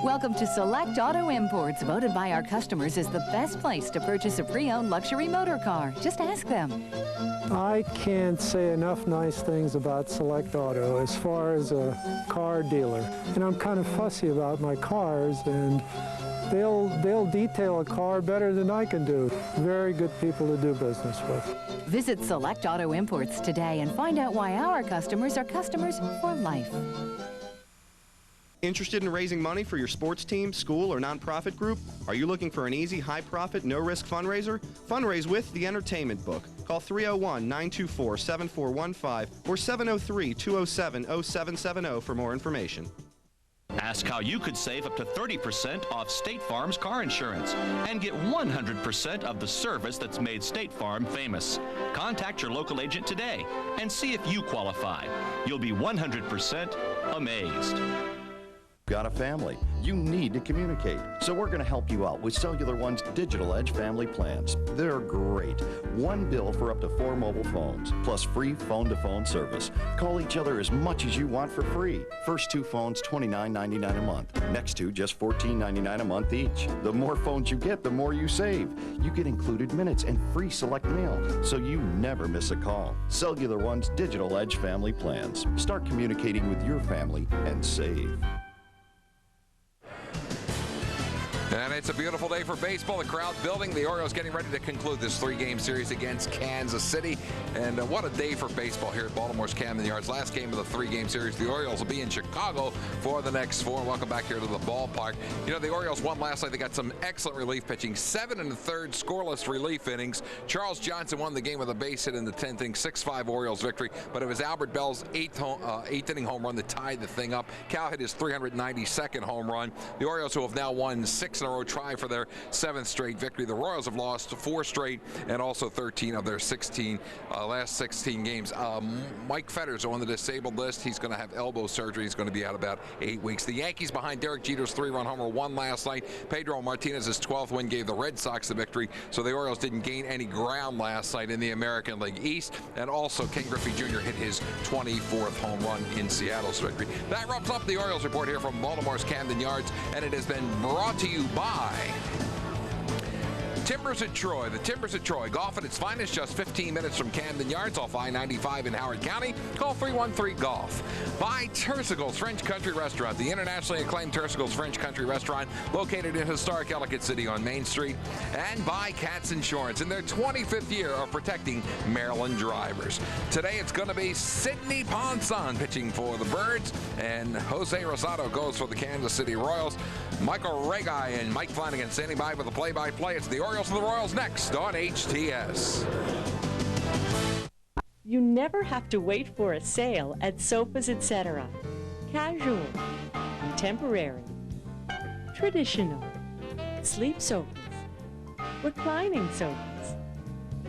Welcome to Select Auto Imports, voted by our customers as the best place to purchase a pre-owned luxury motor car. Just ask them. I can't say enough nice things about Select Auto as far as a car dealer. And I'm kind of fussy about my cars, and they'll detail a car better than I can do. Very good people to do business with. Visit Select Auto Imports today and find out why our customers are customers for life. Interested in raising money for your sports team, school, or nonprofit group? Are you looking for an easy, high-profit, no-risk fundraiser? Fundraise with The Entertainment Book. Call 301-924-7415 or 703-207-0770 for more information. Ask how you could save up to 30% off State Farm's car insurance and get 100% of the service that's made State Farm famous. Contact your local agent today and see if you qualify. You'll be 100% amazed. Got a family? You need to communicate. So we're going to help you out with Cellular One's Digital Edge family plans. They're great. One bill for up to 4 mobile phones, plus free phone-to-phone service. Call each other as much as you want for free. First 2 phones, $29.99 a month. Next 2, just $14.99 a month each. The more phones you get, the more you save. You get included minutes and free select mail, so you never miss a call. Cellular One's Digital Edge family plans. Start communicating with your family and save. And it's a beautiful day for baseball. The crowd building. The Orioles getting ready to conclude this 3-game series against Kansas City. And what a day for baseball here at Baltimore's Camden Yards. Last game of the 3-game series. The Orioles will be in Chicago for the next 4. Welcome back here to the ballpark. You know, the Orioles won last night. They got some excellent relief pitching. 7 1/3 scoreless relief innings. Charles Johnson won the game with a base hit in the 10th inning. 6-5 Orioles victory. But it was Albert Bell's 8th inning home run that tied the thing up. Cal hit his 392nd home run. The Orioles, who have now won 6 in a row, try for their 7th straight victory. The Royals have lost 4 straight and also 13 of their last 16 games. Mike Fetters on the disabled list. He's going to have elbow surgery. He's going to be out about 8 weeks. The Yankees, behind Derek Jeter's 3-run homer, won last night. Pedro Martinez's 12th win gave the Red Sox the victory, so the Orioles didn't gain any ground last night in the American League East. And also Ken Griffey Jr. hit his 24th home run in Seattle's victory. That wraps up the Orioles report here from Baltimore's Camden Yards, and it has been brought to you by Timbers at Troy. The Timbers at Troy. Golf at its finest, just 15 minutes from Camden Yards off I-95 in Howard County. Call 313-GOLF. By Tersicles French Country Restaurant, the internationally acclaimed Tersicles French Country Restaurant, located in historic Ellicott City on Main Street. And by Katz Insurance in their 25th year of protecting Maryland drivers. Today it's going to be Sidney Ponson pitching for the Birds, and Jose Rosado goes for the Kansas City Royals. Michael Regai and Mike Flanagan standing by with the play-by-play. It's the Orioles and the Royals next on HTS. You never have to wait for a sale at Sofas Etc. Casual, contemporary, traditional, sleep sofas, reclining sofas,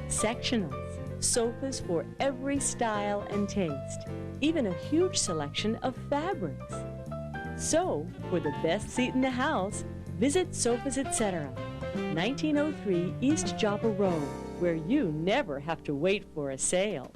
sectionals, sofas for every style and taste, even a huge selection of fabrics. So, for the best seat in the house, visit Sofas Etc., 1903 East Joppa Road, where you never have to wait for a sale.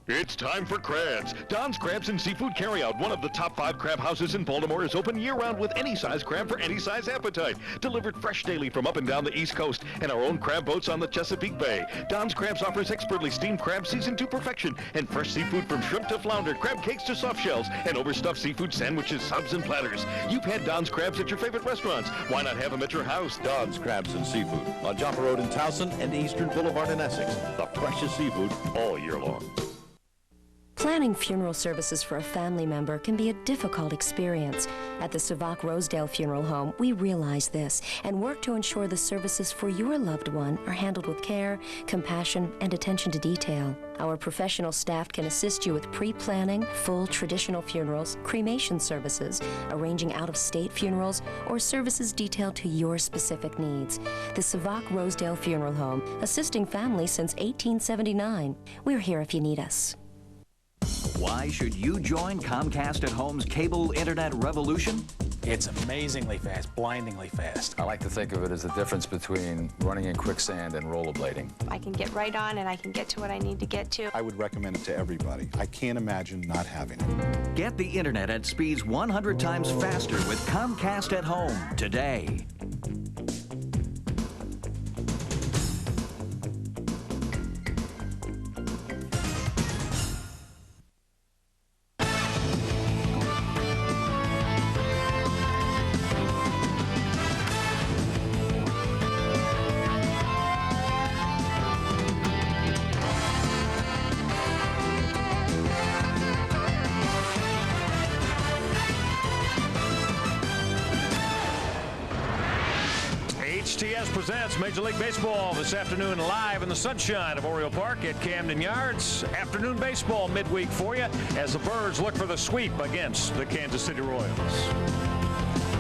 It's time for crabs. Don's Crabs and Seafood Carryout, one of the top 5 crab houses in Baltimore, is open year-round with any size crab for any size appetite. Delivered fresh daily from up and down the East Coast and our own crab boats on the Chesapeake Bay. Don's Crabs offers expertly steamed crab seasoned to perfection and fresh seafood from shrimp to flounder, crab cakes to soft shells, and overstuffed seafood sandwiches, subs, and platters. You've had Don's Crabs at your favorite restaurants. Why not have them at your house? Don's Crabs and Seafood on Joppa Road in Towson and Eastern Boulevard in Essex. The freshest seafood all year long. Planning funeral services for a family member can be a difficult experience. At the Savak Rosedale Funeral Home, we realize this and work to ensure the services for your loved one are handled with care, compassion, and attention to detail. Our professional staff can assist you with pre-planning, full traditional funerals, cremation services, arranging out-of-state funerals, or services detailed to your specific needs. The Savak Rosedale Funeral Home, assisting families since 1879. We're here if you need us. Why should you join Comcast at Home's cable internet revolution? It's amazingly fast, blindingly fast. I like to think of it as the difference between running in quicksand and rollerblading. I can get right on and I can get to what I need to get to. I would recommend it to everybody. I can't imagine not having it. Get the internet at speeds 100 times faster with Comcast at Home today. HTS presents Major League Baseball this afternoon live in the sunshine of Oriole Park at Camden Yards. Afternoon baseball midweek for you as the Birds look for the sweep against the Kansas City Royals.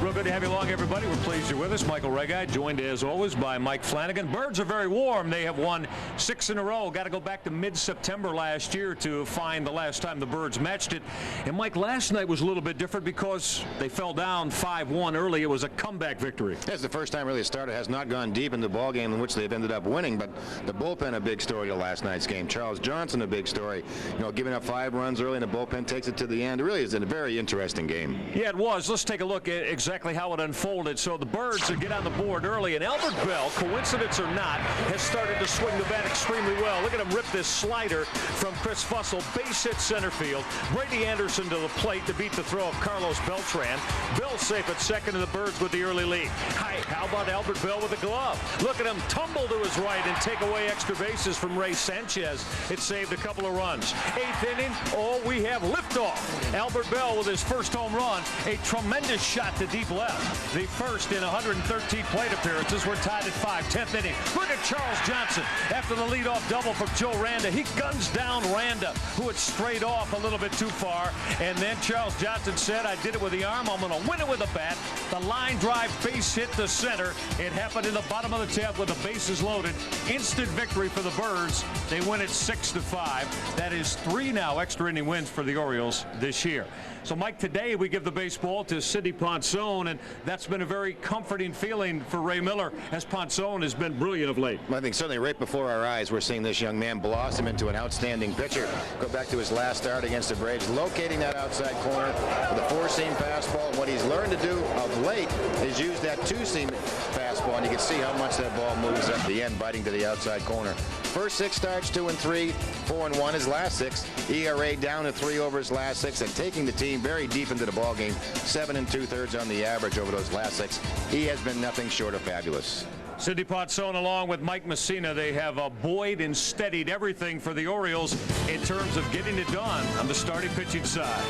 Real good to have you along, everybody. We're pleased you're with us. Michael Regai, joined as always by Mike Flanagan. Birds are very warm. They have won 6 in a row. Got to go back to mid-September last year to find the last time the Birds matched it. And Mike, last night was a little bit different because they fell down 5-1 early. It was a comeback victory. That's the first time really a starter has not gone deep in the ball game in which they've ended up winning. But the bullpen, a big story to last night's game. Charles Johnson, a big story. You know, giving up 5 runs early, and the bullpen takes it to the end. It really is a very interesting game. Yeah, it was. Let's take a look at exactly how it unfolded. So the Birds get on the board early, and Albert Bell, coincidence or not, has started to swing the bat extremely well. Look at him rip this slider from Chris Fussell. Base hit center field. Brady Anderson to the plate to beat the throw of Carlos Beltran. Bell safe at second, and the Birds with the early lead. Hi, how about Albert Bell with the glove? Look at him tumble to his right and take away extra bases from Ray Sanchez. It saved a couple of runs. 8th inning, oh, we have liftoff. Albert Bell with his first home run. A tremendous shot to deep left. The first in 113 plate appearances. We're tied at 5. 10th inning. Look at Charles Johnson. After the leadoff double from Joe Randa, he guns down Randa, who had strayed off a little bit too far. And then Charles Johnson said, I did it with the arm. I'm going to win it with the bat. The line drive base hit to center. It happened in the bottom of the 10th with the bases loaded. Instant victory for the Birds. They win it 6-5. That is 3 now extra inning wins for the Orioles this year. So, Mike, today we give the baseball to Sidney Ponson, and that's been a very comforting feeling for Ray Miller, as Ponson has been brilliant of late. I think certainly right before our eyes, we're seeing this young man blossom into an outstanding pitcher. Go back to his last start against the Braves, locating that outside corner with a 4-seam fastball. What he's learned to do of late is use that 2-seam fastball, and you can see how much that ball moves at the end, biting to the outside corner. First 6 starts, 2-3, 4-1 his last 6. ERA down to 3 over his last 6, and taking the team very deep into the ball game. 7 2/3 on the average over those last 6. He has been nothing short of fabulous. Sidney Ponson along with Mike Messina, they have buoyed and steadied everything for the Orioles in terms of getting it done on the starting pitching side.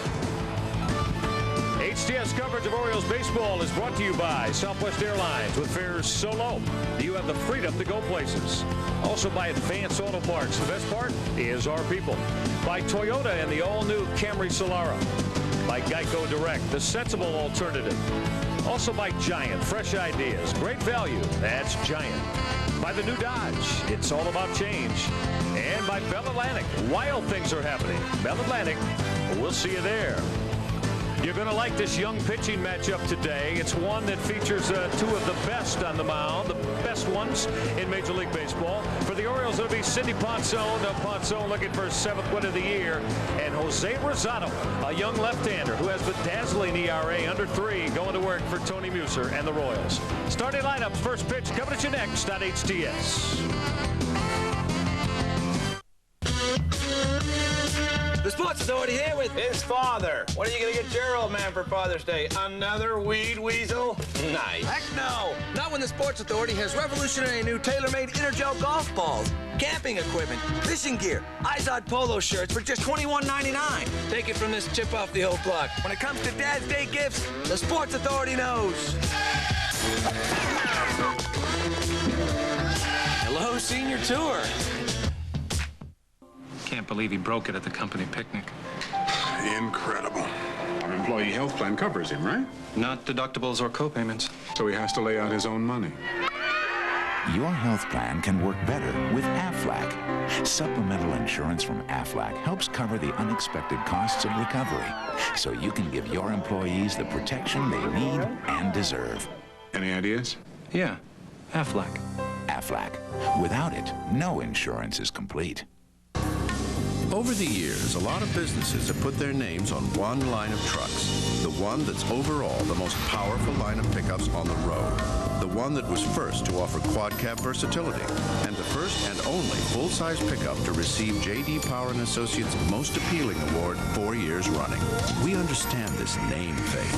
HTS coverage of Orioles baseball is brought to you by Southwest Airlines. With fares so low, you have the freedom to go places. Also by Advance Auto Parts. The best part is our people. By Toyota and the all-new Camry Solara. By Geico Direct, the sensible alternative. Also by Giant, fresh ideas, great value, that's Giant. By the new Dodge, it's all about change. And by Bell Atlantic, wild things are happening. Bell Atlantic, we'll see you there. You're going to like this young pitching matchup today. It's one that features two of the best on the mound, the best ones in Major League Baseball. For the Orioles, it'll be Sidney Ponson. Ponson looking for his 7th win of the year. And Jose Rosado, a young left-hander who has the dazzling ERA under 3, going to work for Tony Muser and the Royals. Starting lineups, first pitch coming at you next on HTS. The Sports Authority here with his father. What are you going to get your old man for Father's Day? Another weed weasel? Nice. Heck no. Not when the Sports Authority has revolutionary new tailor-made Intergel golf balls, camping equipment, fishing gear, Izod polo shirts for just $21.99. Take it from this chip off the old block. When it comes to Dad's Day gifts, the Sports Authority knows. Hello, Senior Tour. Can't believe he broke it at the company picnic. Incredible. Our employee health plan covers him, right? Not deductibles or co-payments. So he has to lay out his own money. Your health plan can work better with Aflac. Supplemental insurance from Aflac helps cover the unexpected costs of recovery, so you can give your employees the protection they need and deserve. Any ideas? Yeah, Aflac. Aflac. Without it, no insurance is complete. Over the years, a lot of businesses have put their names on one line of trucks, the one that's overall the most powerful line of pickups on the road, the one that was first to offer quad cab versatility, and the first and only full-size pickup to receive J.D. Power & Associates' Most Appealing Award 4 years running. We understand this name thing.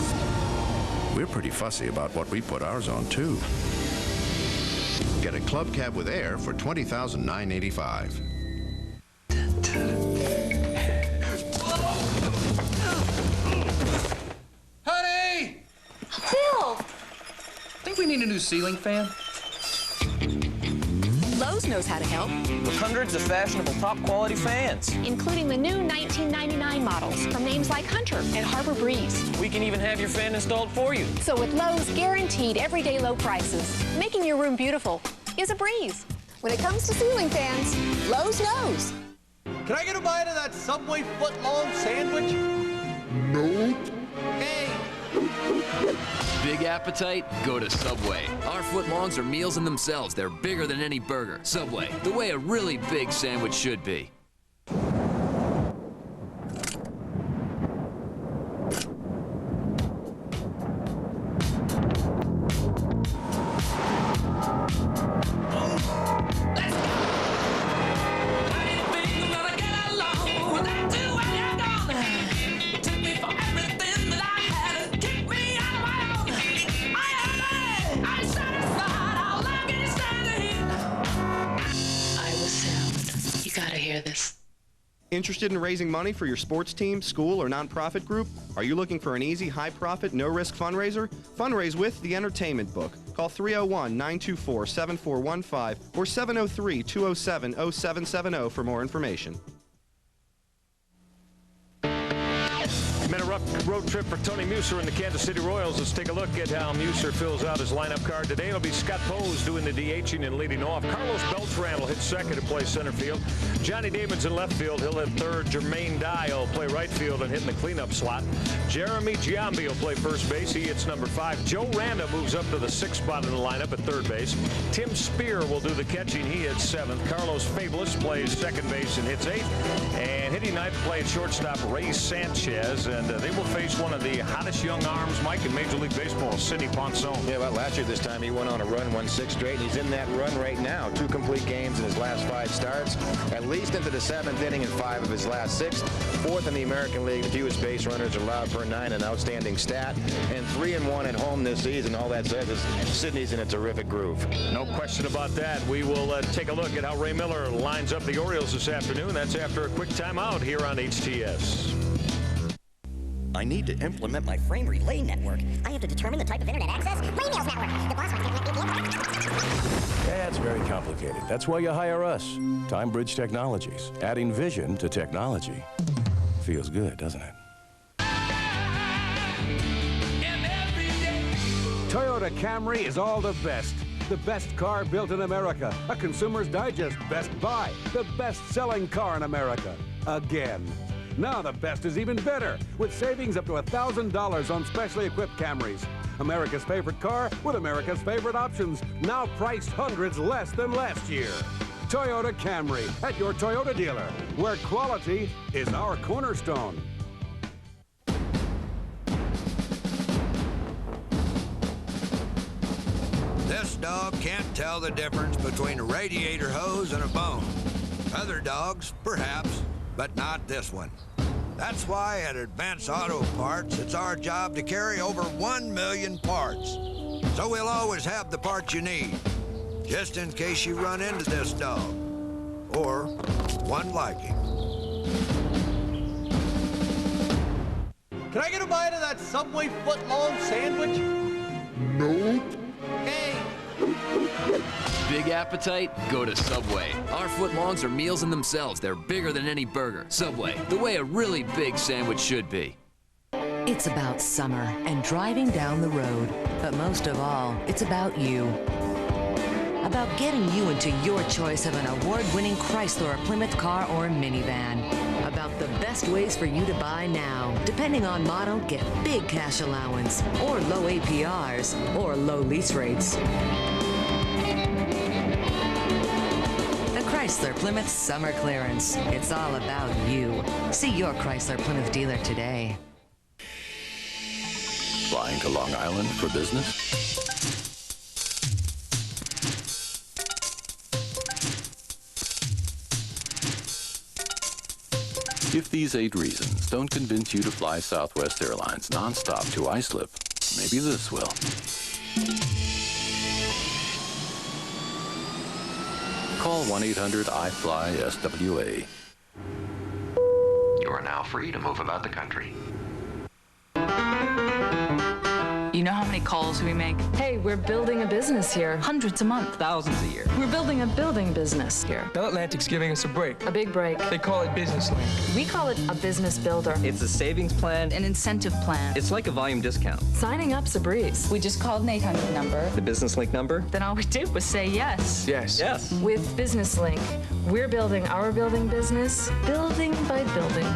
We're pretty fussy about what we put ours on, too. Get a club cab with air for $20,985. Honey! Bill! Think we need a new ceiling fan? Lowe's knows how to help. With hundreds of fashionable top-quality fans. Including the new 1999 models from names like Hunter and Harbor Breeze. We can even have your fan installed for you. So with Lowe's guaranteed everyday low prices, making your room beautiful is a breeze. When it comes to ceiling fans, Lowe's knows. Can I get a bite of that Subway foot-long sandwich? No. Hey! Big appetite? Go to Subway. Our footlongs are meals in themselves. They're bigger than any burger. Subway, the way a really big sandwich should be. Interested in raising money for your sports team, school, or nonprofit group? Are you looking for an easy, high-profit, no-risk fundraiser? Fundraise with The Entertainment Book. Call 301-924-7415 or 703-207-0770 for more information. Been a rough road trip for Tony Muser and the Kansas City Royals. Let's take a look at how Muser fills out his lineup card today. It'll be Scott Pose doing the DHing and leading off. Carlos Beltran will hit second and play center field. Johnny Damon's in left field. He'll hit third. Jermaine Dye will play right field and hit in the cleanup slot. Jeremy Giambi will play first base. He hits number 5. Joe Randa moves up to the 6th spot in the lineup at third base. Tim Spear will do the catching. He hits 7th. Carlos Fabulous plays second base and hits 8th. And hitting ninth, playing shortstop, Ray Sanchez. And they will face one of the hottest young arms, Mike, in Major League Baseball, Sidney Ponson. Yeah, well, last year this time he went on a run, won 6 straight, and he's in that run right now. 2 complete games in his last 5 starts, at least into the 7th inning in 5 of his last 6. 4th in the American League, fewest base runners allowed per 9, an outstanding stat, and 3-1 at home this season. All that says is Sidney's in a terrific groove. No question about that. We will take a look at how Ray Miller lines up the Orioles this afternoon. That's after a quick timeout here on HTS. I need to implement my frame relay network. I have to determine the type of internet access. Raymail's network. The boss wants to connect me. That's very complicated. That's why you hire us, Time Bridge Technologies. Adding vision to technology. Feels good, doesn't it? Toyota Camry is all the best. The best car built in America. A Consumer's Digest Best Buy. The best-selling car in America. Again. Now the best is even better, with savings up to $1,000 on specially equipped Camrys. America's favorite car with America's favorite options, now priced hundreds less than last year. Toyota Camry at your Toyota dealer, where quality is our cornerstone. This dog can't tell the difference between a radiator hose and a bone. Other dogs, perhaps, but not this one. That's why at Advance Auto Parts, it's our job to carry over 1 million parts. So we'll always have the parts you need, just in case you run into this dog, or one like him. Can I get a bite of that Subway foot-long sandwich? Nope. Hey! Big appetite? Go to Subway. Our footlongs are meals in themselves. They're bigger than any burger. Subway, the way a really big sandwich should be. It's about summer and driving down the road. But most of all, it's about you. About getting you into your choice of an award-winning Chrysler or Plymouth car or minivan. About the best ways for you to buy now. Depending on model, get big cash allowance, or low APRs, or low lease rates. The Chrysler Plymouth Summer Clearance. It's all about you. See your Chrysler Plymouth dealer today. Flying to Long Island for business? If these 8 reasons don't convince you to fly Southwest Airlines nonstop to Islip, maybe this will. Call 1-800-I-FLY-SWA. You are now free to move about the country. You know how many calls we make? Hey, we're building a business here. Hundreds a month. Thousands a year. We're building a building business here. Bell Atlantic's giving us a break. A big break. They call it Business Link. We call it a business builder. It's a savings plan. An incentive plan. It's like a volume discount. Signing up's a breeze. We just called an 800 number. The Business Link number? Then all we did was say yes. Yes. Yes. With Business Link, we're building our building business, building by building.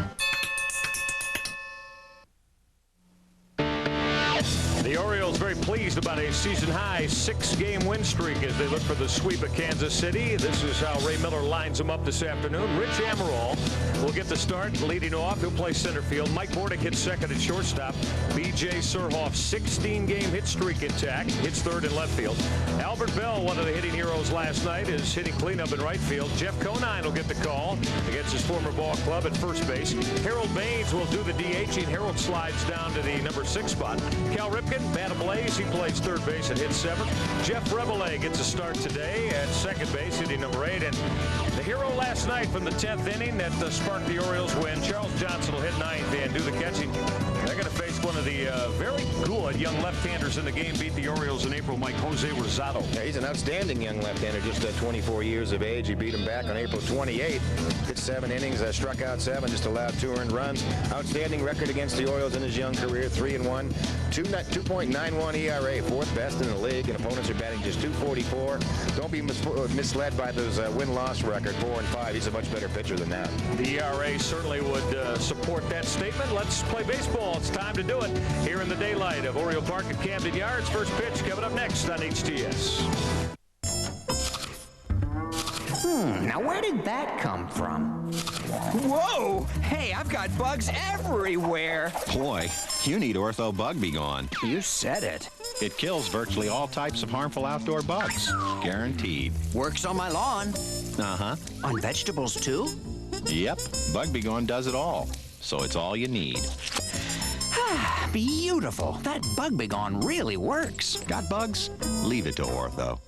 The Orioles very pleased about a season-high 6-game win streak as they look for the sweep at Kansas City. This is how Ray Miller lines them up this afternoon. Rich Amaral will get the start leading off. He'll play center field. Mike Bordick hits second at shortstop. B.J. Surhoff, 16-game hit streak intact, hits third in left field. Albert Bell, one of the hitting heroes last night, is hitting cleanup in right field. Jeff Conine will get the call against his former ball club at first base. Harold Baines will do the DHing. Harold slides down to the number 6 spot. Cal Ripken, bat ablaze. He plays third base and hits 7th. Jeff Reveille gets a start today at second base, hitting number 8. And the hero last night from the 10th inning that sparked the Orioles win, Charles Johnson will hit 9th and do the catching. They're going to face one of the very good young left-handers in the game, beat the Orioles in April, Mike Jose Rosado. Yeah, he's an outstanding young left-hander, just 24 years of age. He beat him back on April 28th. Hit 7 innings, struck out 7, just allowed 2 earned runs. Outstanding record against the Orioles in his young career, 3-1, 2.91 ERA, 4th best in the league, and opponents are batting just .244. Don't be misled by those win-loss record, 4-5. He's a much better pitcher than that. The ERA certainly would support that statement. Let's play baseball. It's time to do it here in the daylight of Oriole Park at Camden Yards. First pitch coming up next on HTS. Now where did that come from? Whoa! Hey, I've got bugs everywhere! Boy, you need Ortho Bug Be Gone. You said it. It kills virtually all types of harmful outdoor bugs. Guaranteed. Works on my lawn. Uh-huh. On vegetables, too? Yep. Bug Be Gone does it all. So it's all you need. Beautiful. That Bug Be Gone really works. Got bugs? Leave it to Ortho.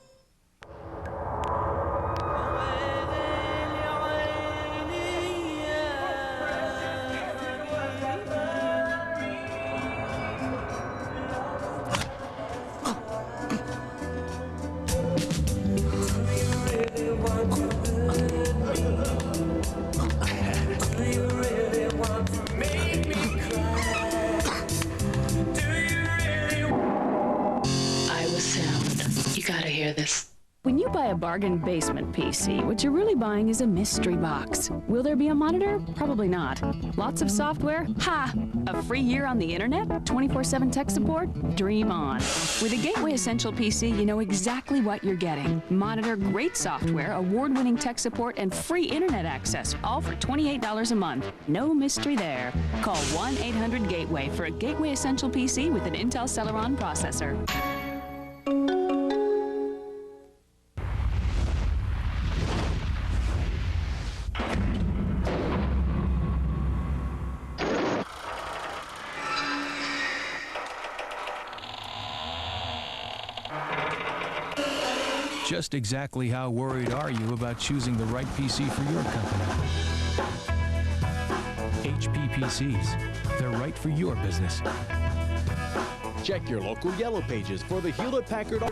bargain basement PC, what you're really buying is a mystery box. Will there be a monitor? Probably not. Lots of software? Ha! A free year on the internet? 24/7 tech support? Dream on. With a Gateway Essential PC, you know exactly what you're getting. Monitor, great software, award-winning tech support, and free internet access, all for $28 a month. No mystery there. Call 1-800-GATEWAY for a Gateway Essential PC with an Intel Celeron processor. Just exactly how worried are you about choosing the right PC for your company? HP PCs. They're right for your business. Check your local Yellow Pages for the Hewlett-Packard